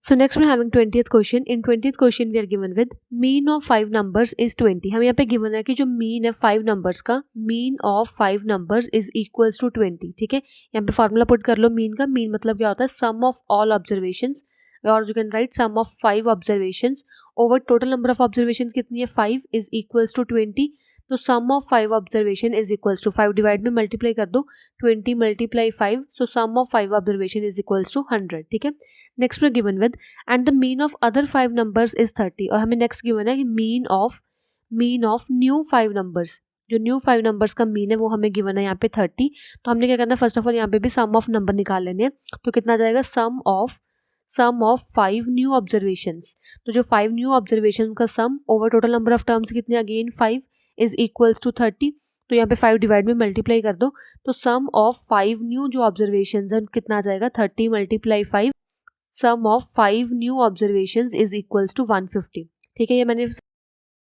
So next we're having 20th question. In 20th question we are given with mean of 5 numbers is 20. हमें यहाँ पे given है कि जो mean है 5 numbers का, mean of 5 numbers is equals to 20. ठीक है, यहाँ पे फार्मूला पुट कर लो mean का. mean मतलब क्या होता है, sum of all observations, और you can write sum of 5 observations over total number of observations कितनी है, 5 is equals to 20. तो sum of 5 observation is equals to 5 divide में मल्टीप्लाई कर दो, 20 multiply 5, so sum of 5 observation is equals to 100. ठीक है, next we given with and the mean of other 5 numbers is 30. और हमें नेक्स्ट गिवन है कि मीन ऑफ न्यू 5 नंबर्स, जो न्यू 5 नंबर्स का मीन है वो हमें गिवन है यहाँ पे 30. तो हमने क्या करना है, फर्स्ट ऑफ ऑल यहाँ पे भी सम ऑफ नंबर निकाल लेने हैं. तो कितना आ जाएगा, सम ऑफ 5 न्यू ऑब्जर्वेशंस. तो जो 5 न्यू ऑब्जर्वेशन का sum over total number of terms कितने, अगेन 5 इज इक्वल्स टू 30. तो यहाँ पे 5 डिवाइड में मल्टीप्लाई कर दो, तो सम ऑफ 5 न्यू जो ऑब्जर्वेशंस है कितना आ जाएगा, 30 multiply 5, sum of 5 new observations is equals to 150. ठीक है, ये मैंने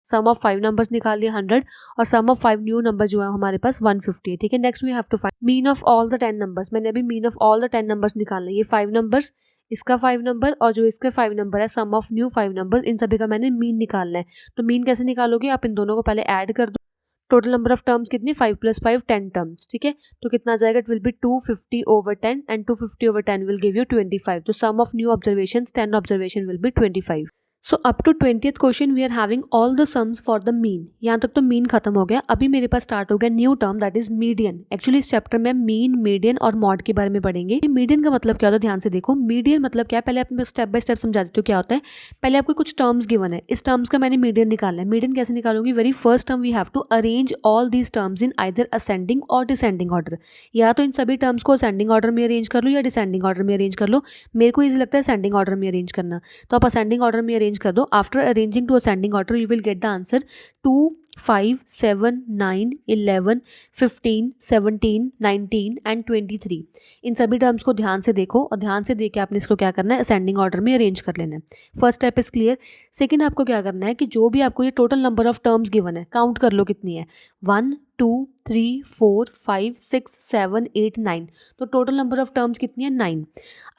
सम ऑफ 5 नंबर्स निकाल लिया 100, और सम ऑफ 5 न्यू नंबर जो है हमारे पास 150 है. ठीक है, next we have to find mean of all the 10 numbers. मैंने अभी mean of all the 10 numbers निकालना है. ये 5 नंबर्स, इसका 5 नंबर और जो इसके 5 नंबर है, सम ऑफ न्यू 5 नंबर, इन सभी का मैंने मीन निकालना है. तो मीन कैसे निकालोगे, आप इन दोनों को पहले ऐड कर दो. टोटल नंबर ऑफ टर्म्स कितनी, 5 प्लस 5 10 टर्म्स. ठीक है, तो कितना आ जाएगा, it will be 250 over 10 and 250 over 10 will give you 25. तो sum of new observations 10 observation will be 25. So up to 20th question we are having all the sums for the mean. यहाँ तक तो मीन खत्म हो गया. अभी मेरे पास start हो गया new term, that is median. Actually इस चैप्टर में मीन, मीडियन और मॉड के बारे में पढ़ेंगे. मीडियन का मतलब क्या होता है, ध्यान से देखो. मीडियन मतलब क्या है, पहले आप स्टेप बाय स्टेप समझा देती हूँ क्या होता है. पहले आपको कुछ टर्म्स गिवन है, इस टर्म्स का मैंने मीडियन निकालना है. मीडियन कैसे निकालूंगी, very first term we have to arrange all these terms in either ascending और डिसेंडिंग ऑर्डर. या तो इन सभी टर्म्स को असेंडिंग ऑर्डर में अरेंज कर लो या डिसेंडिंग ऑर्डर में अरेंज कर लो. मेरे को ईजी लगता है असेंडिंग ऑर्डर में अरेंज करना, तो आप असेंडिंग ऑर्डर में अरेंज कर दो. After arranging to ascending order you will get the answer 2 5 7 9 11 15 17 19 and 23. इन सभी टर्म्स को ध्यान से देखो और ध्यान से देख के आपने इसको क्या करना है, असेंडिंग ऑर्डर में अरेंज कर लेना है. First step is clear. Second आपको क्या करना है कि जो भी आपको ये total number of terms given है, काउंट कर लो कितनी है, 1 2 3 4 5 6 7 8 9. तो टोटल नंबर ऑफ टर्म्स कितनी है, 9.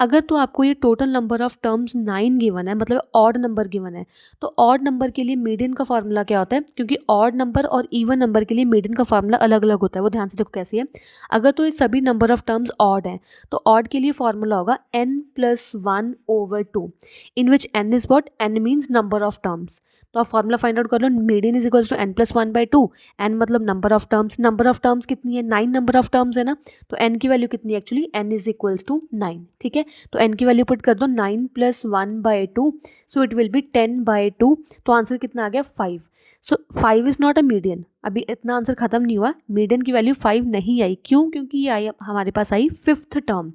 अगर तो आपको ये total number of terms 9 given है, मतलब ऑड नंबर गिवन है, तो ऑड नंबर के लिए मीडियन का फॉर्मूला क्या होता है, क्योंकि ऑड नंबर और इवन नंबर के लिए मीडियन का फॉर्मूला अलग अलग होता है. वो ध्यान से देखो कैसी है. अगर तो ये सभी नंबर ऑफ टर्म्स ऑड हैं, तो ऑड के लिए फॉर्मूला होगा n + 1/2, in which n is what, n means number of terms. तो आप फॉर्मूला फाइंड आउट कर लो, median is equals to n plus 1/2। n मतलब नंबर ऑफ टर्म्स कितनी है, 9 नंबर ऑफ टर्म्स है ना, तो n की वैल्यू कितनी है actually, n is equals to 9, ठीक है। तो n की वैल्यू पुट कर दो 9 plus 1/2, so it will B 10/2। तो आंसर कितना आ गया 5। सो 5 इज़ नॉट अ मीडियन, अभी इतना आंसर खत्म नहीं हुआ, मीडियन की वैल्यू 5 नहीं आई, क्यों, क्योंकि ये आई हमारे पास आई फिफ्थ टर्म,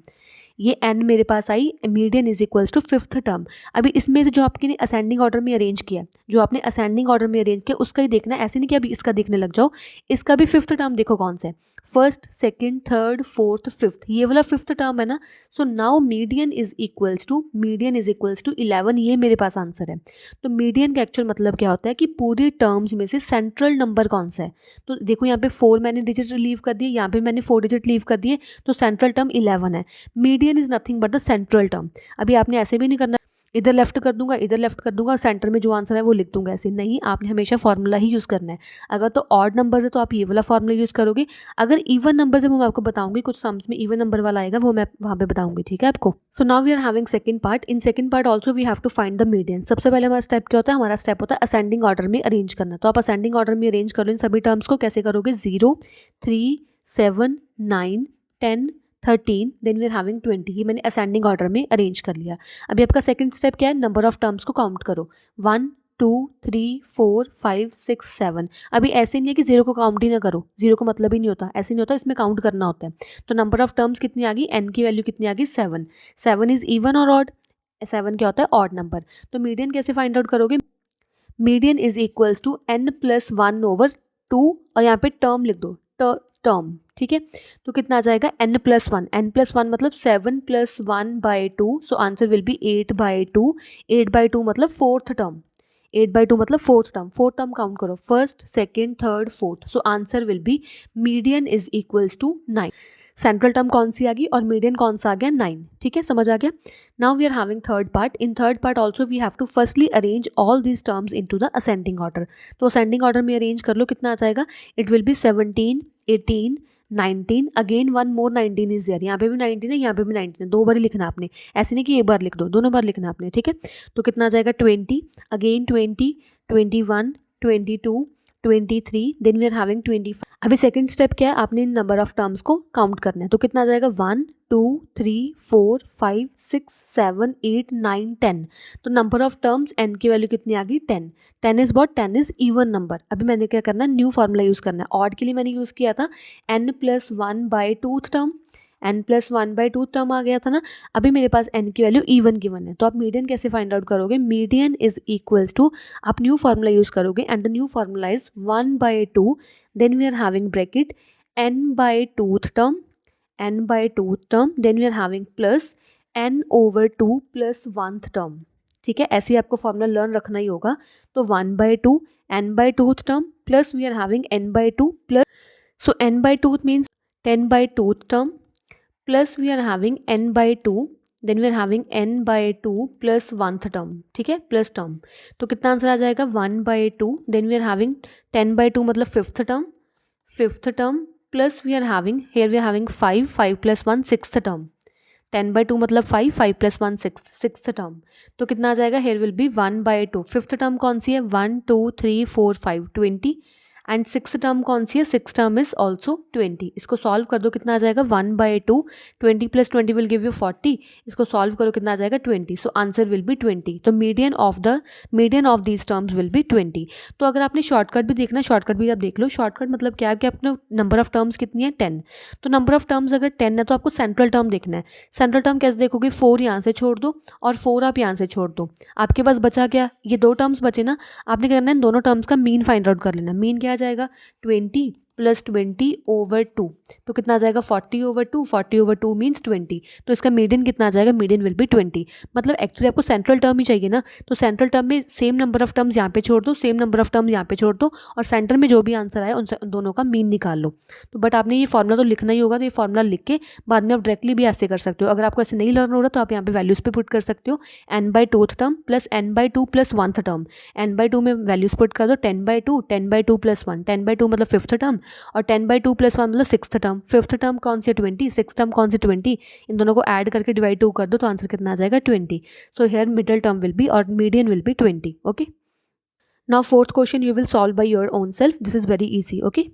ये n मेरे पास आई, median is equals to fifth term. अभी इसमें से जो आपने असेंडिंग ऑर्डर में अरेंज किया, जो आपने असेंडिंग ऑर्डर में अरेंज किया उसका ही देखना है, ऐसे नहीं कि अभी इसका देखने लग जाओ। इसका भी फिफ्थ टर्म देखो कौन सा है, first second third fourth fifth, ये वाला फिफ्थ टर्म है ना। So now median is equals to 11, ये मेरे पास आंसर है। तो मीडियन का एक्चुअल मतलब क्या होता है कि पूरी टर्म्स में से सेंट्रल नंबर कौन सा है। तो देखो यहाँ पे 4 मैंने डिजिट लीव कर दिए, यहाँ पे मैंने 4 डिजिट लीव कर दिए, तो सेंट्रल टर्म 11 है। Median is nothing but the central term. अभी आपने ऐसे भी नहीं करना इधर लेफ्ट कर दूंगा, इधर लेफ्ट कर दूंगा और सेंटर में जो आंसर है वो लिख दूंगा, ऐसे नहीं, आपने हमेशा फॉर्मूला ही यूज़ करना है। अगर तो ऑड नंबर है तो आप ये वाला फॉर्मूला यूज़ करोगे, अगर इवन नंबर है वो मैं आपको बताऊंगी, कुछ सम्स में इवन नंबर वाला आएगा वो मैं वहाँ पे बताऊंगी, ठीक है आपको। So now we are having second part, in second part also we have to find the median. सबसे पहले हमारा स्टेप क्या होता है, हमारा स्टेप होता है असेंडिंग ऑर्डर में अरेंज करना। तो आप असेंडिंग ऑर्डर में अरेंज कर लो इन सभी टर्म्स को, कैसे करोगे, 0 3 7 9 10 13, देन वी आर हैविंग 20, ये मैंने असेंडिंग ऑर्डर में अरेंज कर लिया। अभी आपका सेकंड स्टेप क्या है, नंबर ऑफ टर्म्स को काउंट करो, 1 2 3 4 5 6 7। अभी ऐसे नहीं है कि 0 को काउंट ही ना करो, 0 को मतलब ही नहीं होता, ऐसे नहीं होता, इसमें काउंट करना होता है। तो नंबर ऑफ टर्म्स कितनी आ गई, n की वैल्यू कितनी आ गई 7। 7 इज इवन और ऑड, 7 क्या होता है ऑड नंबर। तो मीडियन कैसे फाइंड आउट करोगे, median is equals to n plus 1/2 और यहाँ पे टर्म लिख दो, टर्म, ठीक है। तो कितना आ जाएगा n+1 मतलब 7 plus 1/2, so answer will be 8/2। 8/2 मतलब फोर्थ टर्म, 8/2 मतलब फोर्थ टर्म काउंट करो, first second third fourth, so answer will be median is equals to 9। Central term कौन सी आ गई और मीडियन कौन सा आ गया, 9, ठीक है, समझ आ गया। Now we are having third part, in third part also we have to firstly arrange all these terms into the ascending order. तो असेंडिंग ऑर्डर में अरेंज कर लो, कितना आ जाएगा, it will be 17 18 19, again one more 19 is there, यहाँ पे भी 19 है, यहाँ पे भी 19 है, 2 बार ही लिखना आपने, ऐसे नहीं कि एक बार लिख दो, दोनों बार लिखना आपने, ठीक है। तो कितना आ जाएगा 20, again 20 21 22 23, then we are having 25। अभी सेकंड स्टेप क्या है, आपने नंबर ऑफ टर्म्स को काउंट करना है। तो कितना आ जाएगा 1 2 3 4 5 6 7 8 9 10। तो नंबर ऑफ टर्म्स n की वैल्यू कितनी आ गई 10। 10 is what, 10 is even number. अभी मैंने क्या करना है, न्यू फार्मूला यूज़ करना है। ऑड के लिए मैंने यूज़ किया था n+1/2 टर्म, n+1/2 टर्म आ गया था ना। अभी मेरे पास n की वैल्यू इवन गिवन है, तो आप मीडियन कैसे फाइंड आउट करोगे, मीडियन इज इक्वल्स टू, आप न्यू फार्मूला यूज़ करोगे and the new formula is 1/2, then we are having bracket n/2th term, then we are having plus n/2 plus 1th term, ठीक है। ऐसे ही आपको formula learn रखना ही होगा। तो 1/2 n/2th term plus we are having n/2 plus, so n/2 means 10/2th term plus we are having n/2, then we are having n/2 plus 1th term, ठीक है, plus term. तो कितना आंसर आ जाएगा 1/2, then we are having 10/2 मतलब fifth term plus we are having, here we are having 5 plus 1 sixth term, 10/2 मतलब 5 plus 1 sixth term. तो कितना आ जाएगा, here will be 1/2। Fifth term कौन सी है, 1 2 3 4 5 20, एंड सिक्स टर्म कौन सी है, सिक्स टर्म इज ऑल्सो 20। इसको सॉल्व कर दो, कितना आ जाएगा 1/2, 20 प्लस 20 विल गिव यू 40, इसको सॉल्व करो कितना आ जाएगा 20, सो आंसर विल बी 20। तो median of these terms will be 20। तो अगर आपने शॉर्टकट भी देखना, शॉर्टकट भी आप देख लो। शॉर्टकट मतलब क्या है कि अपने नंबर ऑफ टर्म्स कितनी है 10, तो नंबर ऑफ टर्म्स अगर 10 है तो आपको सेंट्रल टर्म देखना है। सेंट्रल टर्म कैसे देखोगे, 4 यहाँ से छोड़ दो और 4 आप यहाँ से छोड़ दो, आपके पास बचा क्या, ये 2 टर्म्स बचे ना, आपने क्या करना है, इन दोनों टर्म्स का मीन फाइंड आउट कर लेना। मीन क्या आ जाएगा 20 प्लस 20/2, तो कितना आ जाएगा 40/2, 40/2 मीन्स 20। तो इसका मीडियन कितना आ जाएगा, मीडियन विल बी 20। मतलब एक्चुअली आपको सेंट्रल टर्म ही चाहिए ना, तो सेंट्रल टर्म में सेम नंबर ऑफ टर्म्स यहाँ पे छोड़ दो, सेम नंबर ऑफ टर्म्स यहाँ पे छोड़ दो, और सेंटर में जो भी आंसर आए उन दोनों का मीन निकाल लो। तो बट आपने ये फॉर्मूला तो लिखना ही होगा, तो ये फॉर्मूला लिख के बाद में आप डायरेक्टली भी ऐसे कर सकते हो। अगर आपको ऐसे नहीं लर्न हो रहा तो आप यहाँ पे वैल्यूज पे पुट कर सकते हो, n/2th term plus n/2 plus 1th term. n/2 में वैल्यूज पुट कर दो 10/2, 10/2 प्लस 1, 10/2 मतलब फिफ्थ टर्म, और 10/2 प्लस 1 मतलब सिक्स्थ टर्म। फिफ्थ टर्म कौन सी 20, सिक्स टर्म कौन सी 20, इन दोनों को ऐड करके डिवाइड 2 कर दो, तो आंसर कितना आ जाएगा 20। So here middle term will be और median will be 20, okay. Now fourth question you will solve by your own self. This is very easy, okay?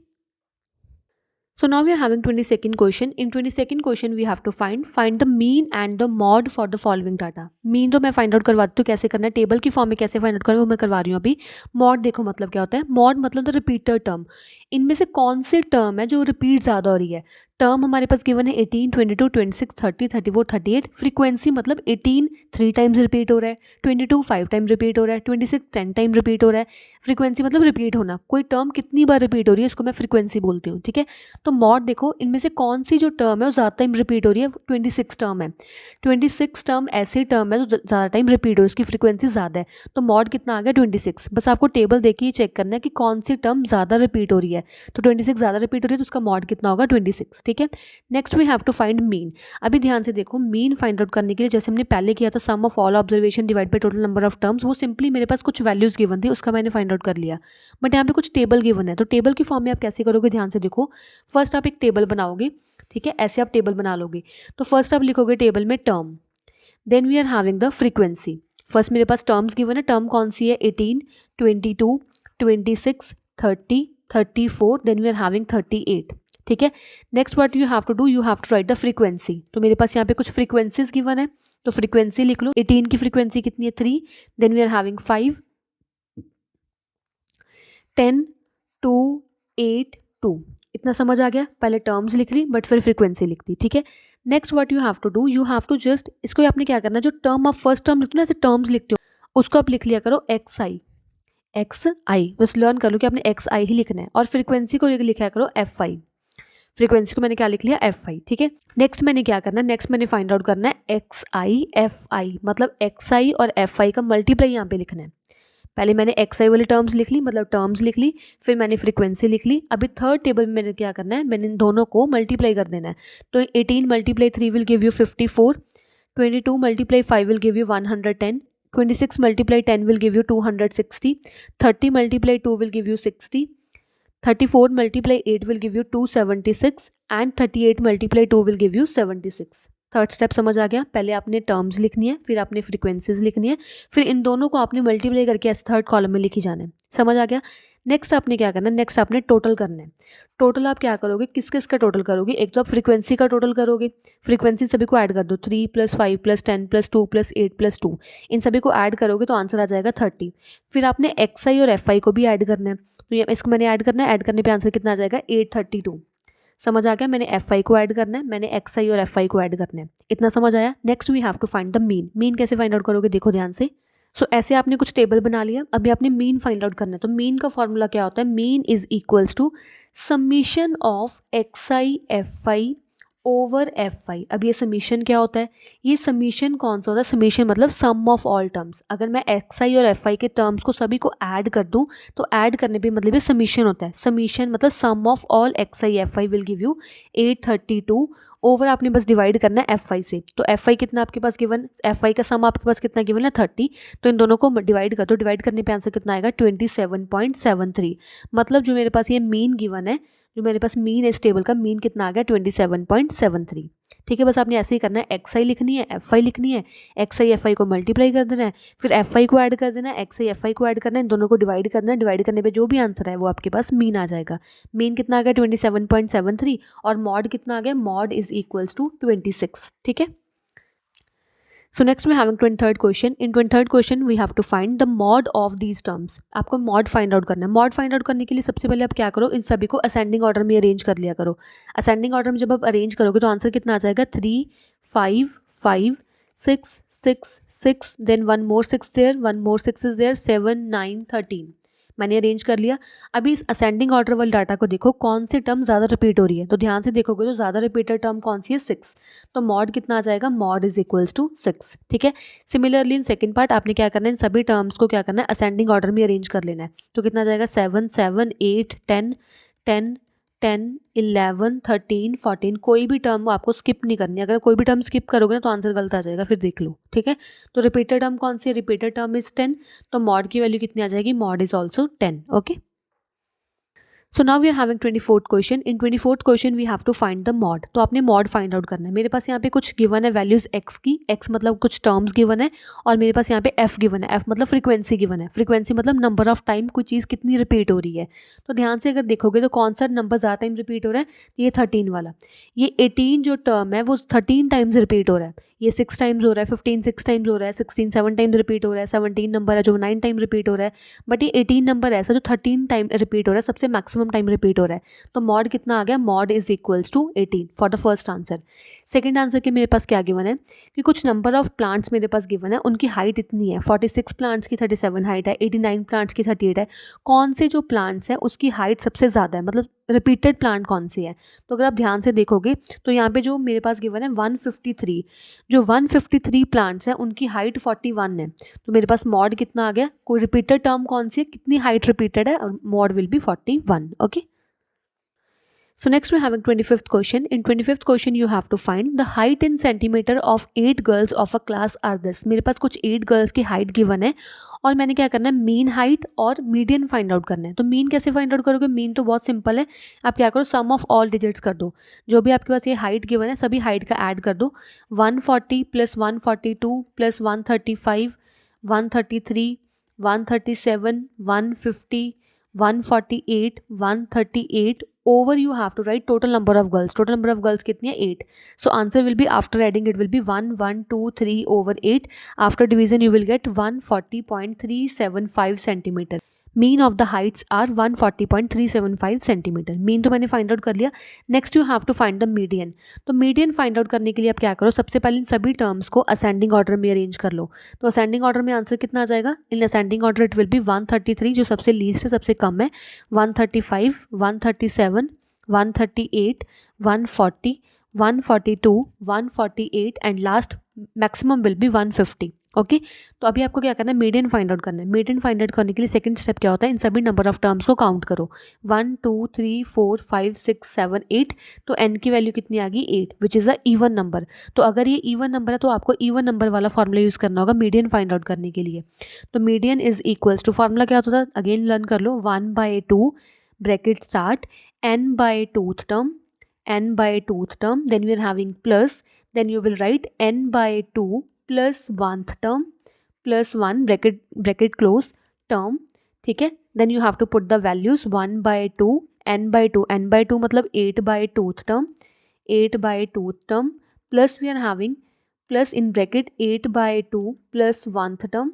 So now we are having 22nd question. In 22nd question we have to find the mean and the mod for the following data. Mean तो मैं find out करवा देती हूँ कैसे करना है, table की form में कैसे फाइंड आउट करना है वो मैं करवा रही हूँ अभी. मॉड देखो मतलब क्या होता है. मॉड मतलब द रिपीटर टर्म. इनमें से कौन सी टर्म है जो रिपीट ज़्यादा हो रही है. टर्म हमारे पास गिवन है 18, 22, 26, 30, 34, 38. फ्रीक्वेंसी मतलब 18 3 टाइम्स रिपीट हो रहा है, 22 5 टाइम रिपीट हो रहा है, 26 10 टाइम रिपीट हो रहा है. फ्रीक्वेंसी मतलब रिपीट होना. कोई टर्म कितनी बार रिपीट हो रही है इसको मैं फ्रीक्वेंसी बोलती हूँ, ठीक है. तो मॉड देखो इनमें से कौन सी जो टर्म है वो ज़्यादा टाइम रिपीट हो रही है. 26 टर्म है. 26 टर्म ऐसी टर्म है जो ज़्यादा टाइम रिपीट हो रही है, उसकी फ्रीक्वेंसी ज़्यादा है. तो मॉड कितना आ गया 26. बस आपको टेबल देख के चेक करना है कि कौन सी टर्म ज़्यादा रिपीट हो रही है. तो 26 ज़्यादा रिपीट हो रही है तो उसका मॉड कितना होगा 26, ठीक है. Next we have to find mean. अभी ध्यान से देखो मीन फाइंड आउट करने के लिए जैसे हमने पहले किया था sum of all observation divide by total number of terms, वो सिंपली मेरे पास कुछ वैल्यूज़ गिवन थी उसका मैंने फाइंड आउट कर लिया. बट यहाँ पे कुछ टेबल गिवन है. तो टेबल की फॉर्म में आप कैसे करोगे ध्यान से देखो. फर्स्ट आप एक टेबल बनाओगे, ठीक है. ऐसे आप टेबल बना लोगे. तो फर्स्ट आप लिखोगे टेबल में term, then we are having the frequency. First मेरे पास टर्म्स गिवन है. टर्म कौन सी है 18, 22, 26, 30, 34, देन वी आर हैविंग 38, ठीक है. Next what you have to do, you have to write the frequency. तो मेरे पास यहाँ पे कुछ फ्रीक्वेंसीज गिवन है तो फ्रीक्वेंसी लिख लो. 18 की फ्रीक्वेंसी कितनी है 3, देन वी आर हैविंग 5, 10, 2, 8, 2. इतना समझ आ गया. पहले टर्म्स लिख ली बट फिर फ्रीक्वेंसी लिख दी, ठीक है. Next what you have to do, you have to just इसको आपने क्या करना है, जो टर्म आप फर्स्ट टर्म लिखते हो ना ऐसे टर्म्स लिखते हो उसको आप लिख लिया करो एक्स आई. एक्स आई बस लर्न कर लो कि आपने एक्स आई ही लिखना है. और फ्रीक्वेंसी को लिखा करो एफ आई. फ्रीक्वेंसी को मैंने क्या लिख लिया एफ आई, ठीक है. नेक्स्ट मैंने क्या करना है, नेक्स्ट मैंने फाइंड आउट करना है एक्स आई एफ आई, मतलब एक्स आई और एफ आई का मल्टीप्लाई यहाँ पे लिखना है. पहले मैंने एक्स आई वाली टर्म्स लिख ली, मतलब टर्म्स लिख ली, फिर मैंने फ्रीक्वेंसी लिख ली. अभी थर्ड टेबल में मैंने क्या करना है, मैंने इन दोनों को मल्टीप्लाई कर देना है. तो 18 multiply 3 will give you 54, 22 multiply 5 will give you 110, 26 multiply 10 will give you 260, 30 multiply 2 will give you 60, 34 multiply 8 will give you 276 and 38 multiply 2 will give you 76. Third step समझ आ गया. पहले आपने टर्म्स लिखनी है, फिर आपने फ्रीक्वेंसीज लिखनी है, फिर इन दोनों को आपने मल्टीप्लाई करके ऐसे थर्ड कॉलम में लिखी जाना है. समझ आ गया. नेक्स्ट आपने क्या करना है, नेक्स्ट आपने टोटल करना है. टोटल आप क्या करोगे, किस किस का टोटल करोगे. एक तो आप फ्रीक्वेंसी का टोटल करोगे. फ्रीक्वेंसी सभी को ऐड कर दो. 3 + 5 + 10 + 2 + 8 + 2, इन सभी को ऐड करोगे तो आंसर आ जाएगा 30. फिर आपने एक्स आई और एफ आई को भी ऐड करना है. तो इसको मैंने ऐड करना है. ऐड करने पे आंसर कितना आ जाएगा 832. समझ आ गया. मैंने एफ आई को ऐड करना है, मैंने एक्स आई और एफ आई को ऐड करना है. इतना समझ आया. Next we have to find the mean. Mean कैसे फाइंड आउट करोगे देखो ध्यान से. ऐसे आपने कुछ टेबल बना लिया. अभी आपने मीन फाइंड आउट करना है. तो मीन का फॉर्मूला क्या होता है, mean is equals to summation of X I F I over F I. अब ये समीशन क्या होता है, ये समीशन कौन सा होता है, समीशन मतलब सम ऑफ ऑल टर्म्स. अगर मैं एक्स आई और एफ आई के टर्म्स को सभी को ऐड कर दूं तो ऐड करने पे मतलब ये समीशन होता है. समीशन मतलब sum of all X I F I will give you 832. Over आपने बस डिवाइड करना है एफ आई से. तो एफ आई कितना आपके पास गिवन, एफ आई का सम आपके पास कितना गिवन है 30. तो इन दोनों को डिवाइड कर दो. डिवाइड करने पे आंसर कितना आएगा 27.73. मतलब जो मेरे पास ये मीन गिवन है, जो मेरे पास मीन है इस टेबल का, मीन कितना आ गया 27.73. ठीक है. बस आपने ऐसे ही करना है. एक्स आई लिखनी है, एफ आई लिखनी है, एक्स आई एफ आई को मल्टीप्लाई कर देना है, फिर एफ आई को ऐड कर देना है, एक्स आई एफ आई को ऐड करना है, इन दोनों को डिवाइड करना है. डिवाइड करने पे जो भी आंसर है वो आपके पास मीन आ जाएगा. मीन कितना आ गया 27.73 और मॉड कितना आ गया, मॉड इज इक्वल्स टू 26. ठीक है. So next we having 23rd question. In 23rd question we have to find the mod of these terms. आपको mod find out करना है. mod find out करने के लिए सबसे पहले आप क्या करो, इन सभी को ascending order में अरेंज कर लिया करो. ascending order में जब आप अरेंज करोगे तो आंसर कितना आ जाएगा 3 5 5 6 6 6, then one more 6 there, one more 6 is there, 7 9 13. मैंने अरेंज कर लिया. अभी इस असेंडिंग ऑर्डर वाले डाटा को देखो कौन सी टर्म ज़्यादा रिपीट हो रही है. तो ध्यान से देखोगे तो ज़्यादा रिपीटेड टर्म कौन सी है 6. तो मॉड कितना आ जाएगा, मॉड इज इक्वल्स टू 6. ठीक है. सिमिलरली इन सेकंड पार्ट आपने क्या करना है, इन सभी टर्म्स को क्या करना है, असेंडिंग ऑर्डर में अरेंज कर लेना है. तो कितना आ जाएगा 7 7 8 10 10 10 11 13 14. कोई भी टर्म आपको स्किप नहीं करनी. अगर कोई भी टर्म स्किप करोगे ना तो आंसर गलत आ जाएगा, फिर देख लो. ठीक है. तो रिपीटेड टर्म कौन सी है, रिपीटेड टर्म इज 10. तो मॉड की वैल्यू कितनी आ जाएगी, mode is also 10. Okay. So now we are having 24th question. In 24th question we have to find the mode. तो आपने मॉड फाइंड आउट करना है. मेरे पास यहाँ पे कुछ गिवन है वैल्यूज x की, x मतलब कुछ टर्म्स गिवन है, और मेरे पास यहाँ पे f गिवन है. f मतलब फ्रीक्वेंसी गिवन है. फ्रीक्वेंसी मतलब नंबर ऑफ टाइम कोई चीज़ कितनी रिपीट हो रही है. तो ध्यान से अगर देखोगे तो कौन सा नंबर ज़्यादा टाइम रिपीट हो रहा है, ये 13 वाला. ये 18 जो टर्म है वो 13 टाइम्स रिपीट हो रहा है. ये 6 टाइम्स हो रहा है, 15 6 टाइम्स हो रहा है, 16 7 टाइम्स रिपीट हो रहा है, 17 नंबर है जो 9 टाइम रिपीट हो रहा है. बट ये 18 नंबर ऐसा जो 13 टाइम रिपीट हो रहा है, सबसे मैक्सिमम टाइम रिपीट हो रहा है. तो मॉड कितना आ गया, mode is equals to 18 for the first answer. Second answer के मेरे पास क्या गिवन है कि कुछ नंबर ऑफ प्लांट्स मेरे पास गिवन है, उनकी हाइट इतनी है, 46 प्लांट्स की 37 हाइट है, 89 प्लांट्स की 38 है. कौन से जो प्लांट्स हैं उसकी हाइट सबसे ज़्यादा है, मतलब रिपीटेड प्लांट कौन सी है. तो अगर आप ध्यान से देखोगे तो यहाँ पे जो मेरे पास गिवन है 153, जो 153 प्लांट्स हैं उनकी हाइट 41 है. तो मेरे पास मॉड कितना आ गया, कोई रिपीटेड टर्म कौन सी है, कितनी हाइट रिपीटेड है, और mod will be 41. Okay. So next we're having 25th question. In 25th question you have to find the height in centimeter of 8 girls of a class are this. मेरे पास कुछ 8 girls की height given है और मैंने क्या करना है, मीन हाइट और मीडियन फाइंड आउट करना है. तो मीन कैसे फाइंड आउट करोगे, मीन तो बहुत सिंपल है. आप क्या करो, सम ऑफ ऑल डिजिट्स कर दो. जो भी आपके पास ये हाइट गिवन है सभी हाइट का ऐड कर दो. 140 plus 142 plus 135 133 137 150 148 138 over you have to write total number of girls. Total number of girls कितनी है, 8. So answer will be, after adding it will be 1 1 2 3 over 8. After division you will get 140.375 centimeter. Mean of the heights are 140.375 centimetre. Mean तो मैंने find out कर लिया. Next you have to find the median. तो median find out करने के लिए आप क्या करो, सबसे पहले इन सभी टर्म्स को असेंडिंग ऑर्डर में अरेंज कर लो. तो असेंडिंग ऑर्डर में आंसर कितना आ जाएगा, in ascending order it will B 133 जो सबसे लीस्ट है, सबसे कम है, 135 137 138 140 142 148 and last maximum will be 150. Okay. तो अभी आपको क्या करना है, मीडियन फाइंड आउट करना है. मीडियन फाइंड आउट करने के लिए सेकंड स्टेप क्या होता है, इन सभी नंबर ऑफ टर्म्स को काउंट करो. 1 2 3 4 5 6 7 8. तो n की वैल्यू कितनी आ गई, 8, which is a even number. तो अगर ये ईवन नंबर है तो आपको ईवन नंबर वाला फॉर्मूला यूज़ करना होगा मीडियन फाइंड आउट करने के लिए. तो median is equals to, formula क्या होता था, अगेन लर्न कर लो, 1/2 bracket start n/2th term n/2th term, then we are having plus, then you will write n/2 plus 1th term plus 1 bracket close term. ठीक है. then you have to put the values 1/2 n/2 मतलब 8/2th term 8/2th term plus we are having plus in bracket 8/2 plus 1th term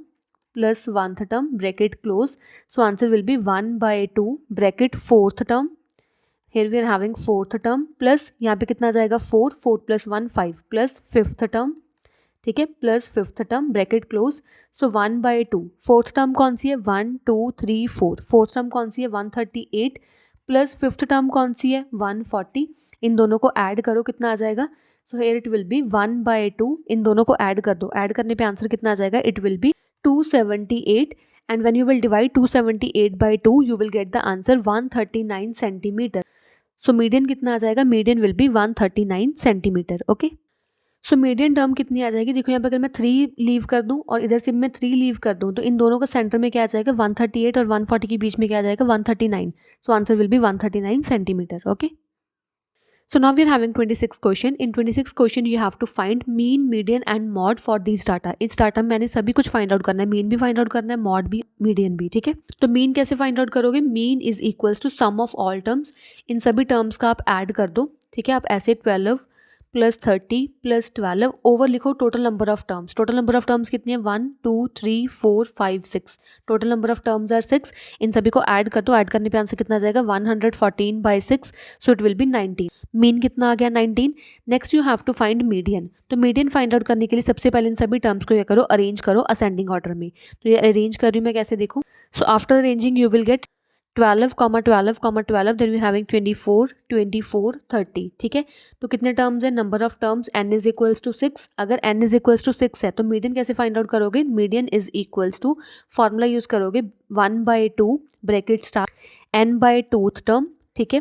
plus 1th term bracket close. So answer will be 1/2 bracket 4th term. Here we are having 4th term plus यहाँ पे कितना आ जाएगा, 4 plus 1 5 plus 5th term. ठीक है, plus 5th term bracket close. So 1/2. 4th term कौन सी है, 1 2 3 4. 4th टर्म कौन सी है, 138 प्लस 5th टर्म कौन सी है, 140. इन दोनों को ऐड करो, कितना आ जाएगा. So here it will be 1/2. इन दोनों को ऐड कर दो, ऐड करने पे आंसर कितना आ जाएगा, it will B 278. And when you will divide 278/2 you will get the answer 139 centimetre. So median कितना आ जाएगा, median will be 139 centimetre. Okay. So median term कितनी आ जाएगी, देखो यहाँ पे अगर मैं 3 लीव कर दूँ और इधर से मैं 3 लीव कर दूँ तो इन दोनों का सेंटर में क्या आ जाएगा, 138 और 140 के बीच में क्या आ जाएगा, 139. So answer will be 139 centimetre. Okay. So now we are having 26 question. In 26 question you have to find mean median and mode for this data. इस डाटा में मैंने सभी कुछ फाइंड आउट करना है, मीन भी फाइंड आउट करना है, मॉड भी, मीडियन भी. ठीक है. तो मीन कैसे फाइंड आउट करोगे, mean is equals to sum of all terms. इन सभी टर्म्स का आप ऐड कर दो. ठीक है. आप ऐसे 12 प्लस 30 प्लस 12 ओवर लिखो total number of terms. Total number of terms कितनी है, 1 2 3 4 5 6. Total number of terms are 6. इन सभी को ऐड कर दो, ऐड करने पे आंसर कितना आ जाएगा, 114/6. So it will be 19. Mean कितना आ गया, 19. Next you have to find median. तो मीडियन फाइंड आउट करने के लिए सबसे पहले इन सभी टर्म्स को क्या करो, अरेंज करो असेंडिंग ऑर्डर में. तो ये अरेंज कर रही हूँ मैं, कैसे देखो. So after arranging you will get 12, 12, 12. Then we having 24 24 30. ठीक है. तो कितने टर्म्स है, number of terms n is equals to 6. अगर n इज इक्वल्स टू 6 है तो मीडियन कैसे फाइंड आउट करोगे, median is equals to, formula use करोगे 1/2 ब्रैकेट स्टार्ट n/2th टर्म. ठीक है.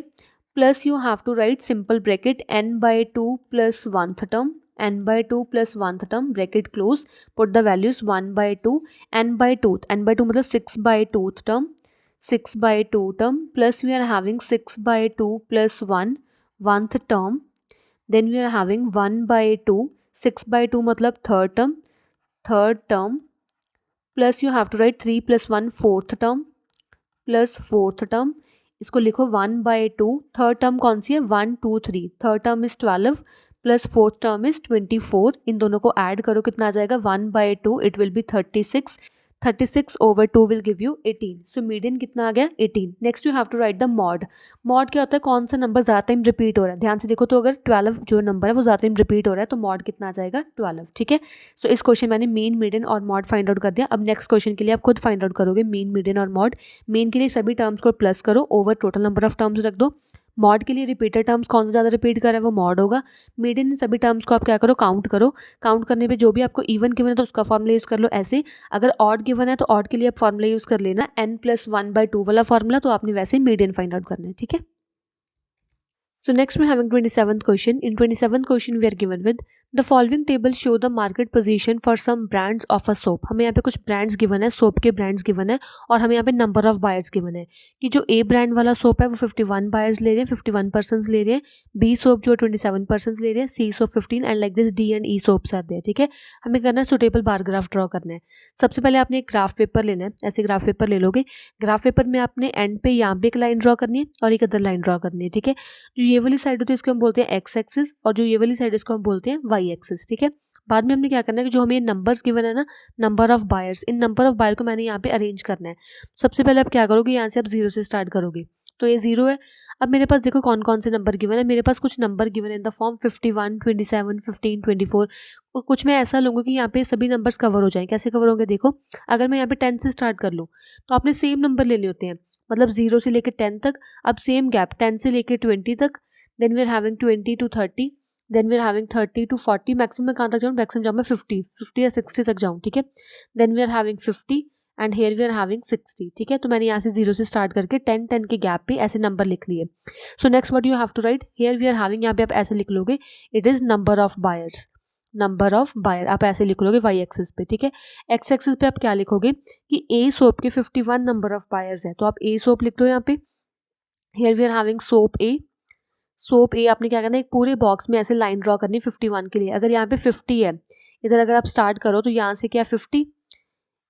Plus you have to write simple bracket n/2 plus 1th term n/2 plus 1th term bracket close. Put the values 1/2 n/2 मतलब 6/2th term 6/2 term, plus we are having 6/2 plus 1 1th term, then we are having 1/2, 6/2 मतलब third term, plus you have to write 3 plus 1 fourth term, plus fourth term, इसको लिखो 1/2, third term कौन सी है 1 2 3, third term is 12 plus fourth term is 24, इन दोनों को add करो कितना आ जाएगा 1/2, it will be 36, 36/2 will give you 18, so median कितना आ गया 18। Next you have to write the mode. Mode क्या होता है, कौन सा नंबर ज़्यादा टाइम रिपीट हो रहा है, ध्यान से देखो, तो अगर 12 जो नंबर है वो ज़्यादा टाइम रिपीट हो रहा है तो मॉड कितना आ जाएगा 12, ठीक है। सो इस क्वेश्चन मैंने मीन, मीडियन और मॉड फाइंड आउट कर दिया। अब नेक्स्ट क्वेश्चन के लिए आप खुद फाइंड आउट करोगे मीन, मीडियन और मॉड। मीन के लिए सभी टर्म्स को प्लस करो, over total number of terms रख दो। मॉड के लिए रिपीटेड टर्म्स कौन सा ज़्यादा रिपीट कर रहा है वो मॉड होगा। मीडियन इन सभी टर्म्स को आप क्या करो, काउंट करो। काउंट करने पे जो भी आपको इवन गिवन है तो उसका फॉर्मूला यूज़ कर लो ऐसे, अगर ऑड गिवन है तो ऑड के लिए आप फॉर्मूला यूज़ कर लेना n+1/2 वाला फॉर्मूला, तो आपने वैसे मीडियन फाइंड आउट करना है, ठीक है। So next we're having 27th question. In 27th question we are given with the following table show the market position for some brands of a soap. हमें यहाँ पे कुछ ब्रांड्स गिवन है, soap के ब्रांड्स गिवन है और हमें यहाँ पे नंबर ऑफ बायर्स गिवन है कि जो ए ब्रांड वाला सोप है वो 51 बायर्स ले रहे हैं, 51% ले रहे हैं, बी सोप जो 27% ले रहे हैं, C soap 15 and like this D and E soaps आते हैं, ठीक है। हमें करना है सुटेबल बार ग्राफ ड्रॉ करना है। सबसे पहले आपने एक ग्राफ पेपर लेना है, ऐसे ग्राफ पेपर ले लोगे। ग्राफ पेपर में आपने एंड पे यहाँ पे एक लाइन ड्रॉ करनी है और एक अदर लाइन ड्रॉ करनी है, ठीक है। जो ये वाली साइड होती है इसको हम बोलते हैं एक्स एक्सिस और जो ये वाली साइड इसको हम बोलते हैं वाई एक्सिस, ठीक है। बाद में हमने क्या करना है कि जो हमें नंबर्स गिवन है ना, number of buyers, in number of buyer को मैंने यहाँ पे अरेंज करना है। सबसे पहले आप क्या करोगे, यहाँ से आप 0 से स्टार्ट करोगे, तो ये 0 है। अब मेरे पास देखो कौन कौन से नंबर गिवन है, मेरे पास कुछ नंबर गिवन है इन द फॉर्म 51 27 15 24, और कुछ मैं ऐसा लूँगा कि यहाँ पे सभी नंबर्स कवर हो जाएं। कैसे कवर होंगे देखो, अगर मैं यहाँ पे 10 से स्टार्ट कर लूँ तो आपने सेम नंबर लेने होते हैं, मतलब 0 से लेकर 10 तक, अब सेम गैप 10 से लेकर 20 तक, then we are having 20 to 30, then we are having 30 to 40, maximum मैं कहाँ तक जाऊँ, मैक्सिमम जाऊँ मैं 50 या 60 तक जाऊँ, ठीक है। Then we are having 50 and here we are having 60, ठीक है। तो मैंने यहाँ से 0 से स्टार्ट करके 10 के गैप पे ऐसे नंबर लिख लिए। So next what you have to write, here we are having, यहाँ पे आप ऐसे लिख लोगे, it is number of buyers, number of buyer आप ऐसे लिख लोगे वाई एक्सिस पे, ठीक है। एक्स एक्सिस पे आप क्या लिखोगे कि ए सोप के 51 नंबर ऑफ बायर्स है, तो आप ए सोप लिख दो यहाँ पे। Here we are having soap A, soap A आपने क्या करना है, एक पूरे बॉक्स में ऐसे लाइन ड्रॉ करनी है 51 के लिए। अगर यहाँ पे 50 है, इधर अगर आप स्टार्ट करो तो यहाँ से क्या 50,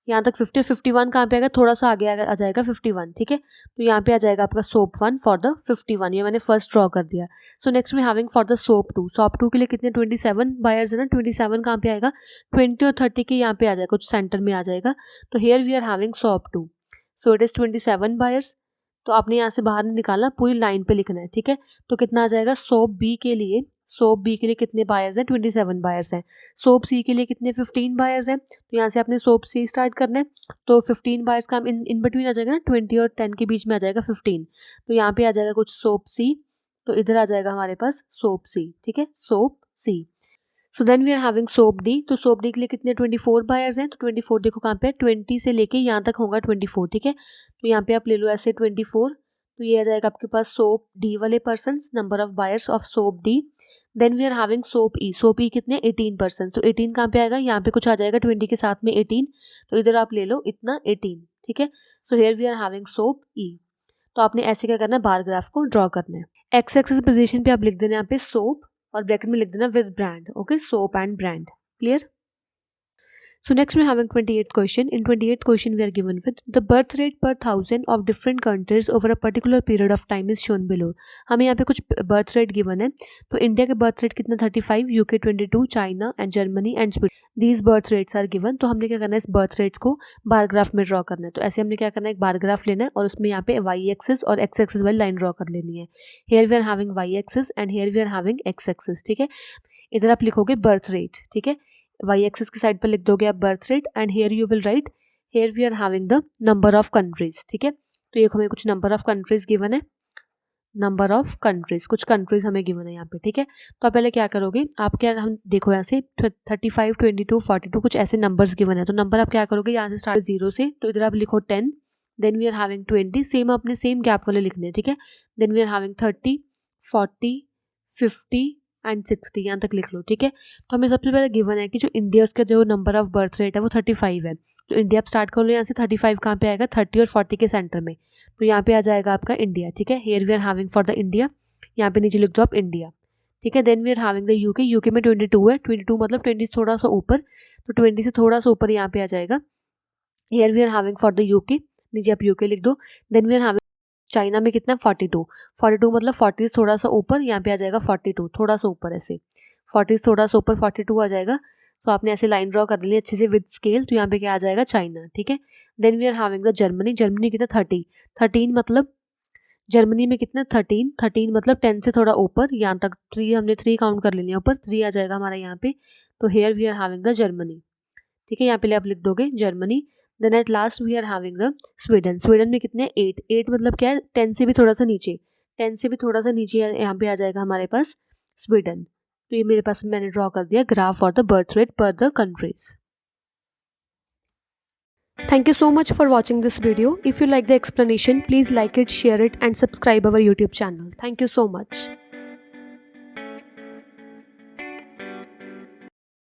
यहाँ तक 50, 51 कहाँ पे आएगा, थोड़ा सा आगे आ जाएगा 51, ठीक है। तो यहाँ पे आ जाएगा आपका सोप 1 फॉर द 51, ये मैंने फर्स्ट ड्रॉ कर दिया। सो नेक्स्ट में having for the soap 2, soap 2 के लिए कितने 27 बायर्स है ना, 27 कहाँ पे आएगा 20 और 30 के यहाँ पे आ जाएगा, कुछ सेंटर में आ जाएगा। तो here we are having soap 2, so it is 27 buyers. तो आपने यहाँ से बाहर नहीं निकालना, पूरी लाइन पे लिखना है, ठीक है। तो कितना आ जाएगा सोप बी के लिए, सोप बी के लिए कितने बायर्स हैं 27 बायर्स हैं। सोप सी के लिए कितने 15 बायर्स हैं, तो यहाँ से आपने सोप सी स्टार्ट करना है। तो 15 बायर्स का इन बिटवीन आ जाएगा ना, 20 और 10 के बीच में आ जाएगा 15, तो यहाँ पे आ जाएगा कुछ सोप सी, तो इधर आ जाएगा हमारे पास सोप सी, ठीक है, soap C. So then we are having soap D, तो सोप डी के लिए कितने 24 बायर्स हैं, तो 24 देखो कहाँ पे 20 से लेके यहाँ तक होगा 24, ठीक है। तो यहाँ पे आप ले लो ऐसे 24, तो ये आ जाएगा आपके पास सोप डी वाले person, number of buyers of soap D. Then we are having soap E, soap E कितने 18%, तो 18 कहाँ पे आएगा, यहाँ पे कुछ आ जाएगा 20 के साथ में 18, तो इधर आप ले लो इतना 18, ठीक है। So here we are having soap E. तो आपने ऐसे क्या करना है, बार ग्राफ को ड्रॉ करना है। एक्स एक्सिस पोजीशन पे आप लिख देना यहाँ पे सोप और ब्रैकेट में लिख देना with brand, okay, soap and brand, clear. So next we're having 28th question. In 28th question we are given with the birth rate per thousand of different countries over a particular period of time is shown below. हमें यहाँ पे कुछ birth rate given है, तो India के birth rate कितना 35, UK 22, China and Germany and Sweden, these birth rates are given. तो हमने क्या करना है, इस बर्थ रेट्स को बार ग्राफ में ड्रॉ करना है। तो ऐसे हमने क्या करना है, एक बार ग्राफ लेना है और उसमें यहाँ पे वाई एक्सिस और एक्स एक्सिस वाली लाइन ड्रॉ कर लेनी है। Here we are having Y axis and here we are having X axis, ठीक है। इधर आप लिखोगे बर्थ रेट, ठीक है, वाई एक्सिस की साइड पर लिख दोगे आप birth rate and here you will write here we are having the number of countries, ठीक है। तो ये हमें कुछ नंबर ऑफ कंट्रीज गिवन है, नंबर ऑफ कंट्रीज, कुछ कंट्रीज हमें गिवन है यहाँ पे, ठीक है। तो आप पहले क्या करोगे, आप क्या, हम देखो यहाँ से 35 22 42 कुछ ऐसे नंबर्स गिवन है, तो नंबर आप क्या करोगे, यहाँ से स्टार्ट 0 से, तो इधर आप लिखो 10, then we are having 20, same अपने सेम गैप वाले लिखने हैं, ठीक है। Then we are having 30 40 50 and 60, यहाँ तक लिख लो, ठीक है। तो हमें सबसे पहले गिवन है कि जो इंडिया का जो नंबर ऑफ बर्थ रेट है वो 35 है, तो इंडिया आप स्टार्ट कर लो यहाँ से। 35 कहाँ पे आएगा, 30 और 40 के सेंटर में, तो यहाँ पे आ जाएगा आपका इंडिया, ठीक है। Here we are having for the India, यहाँ पे नीचे लिख दो आप इंडिया, ठीक है। Then we are having the UK, UK में 22 है, 22 मतलब 20 से थोड़ा सा ऊपर, तो 20 से थोड़ा सा ऊपर यहाँ पे आ जाएगा। Here we are having for the UK, नीचे आप यूके लिख दो। Then we are having China में कितना, 42, 42 मतलब 40 से थोड़ा सा ऊपर, यहाँ पे आ जाएगा 42, थोड़ा सा ऊपर ऐसे, 40 से थोड़ा सा ऊपर 42 आ जाएगा। तो आपने ऐसे लाइन ड्रॉ कर ली अच्छे से विद स्केल, तो यहाँ पे क्या आ जाएगा, चाइना, ठीक है। Then we are having the Germany, Germany कितना 30, 13 मतलब जर्मनी में कितना 13, 13 मतलब 10 से थोड़ा ऊपर, यहाँ तक 3 हमने 3 काउंट कर लेनी है ऊपर, 3 आ जाएगा हमारा यहाँ पे। तो here we are having the Germany, ठीक है। यहाँ पे आप लिख दोगे Germany. Then at last we are having the Sweden, Sweden में कितने 8, 8 मतलब क्या है, 10 से भी थोड़ा सा नीचे, 10 से भी थोड़ा सा नीचे यहाँ पे आ जाएगा हमारे पास स्वीडन। तो ये मेरे पास मैंने ड्रॉ कर दिया graph for the birth rate पर the countries. Thank you so much for watching this video. If you like the explanation, please like it, share it and subscribe our YouTube channel. Thank you so much.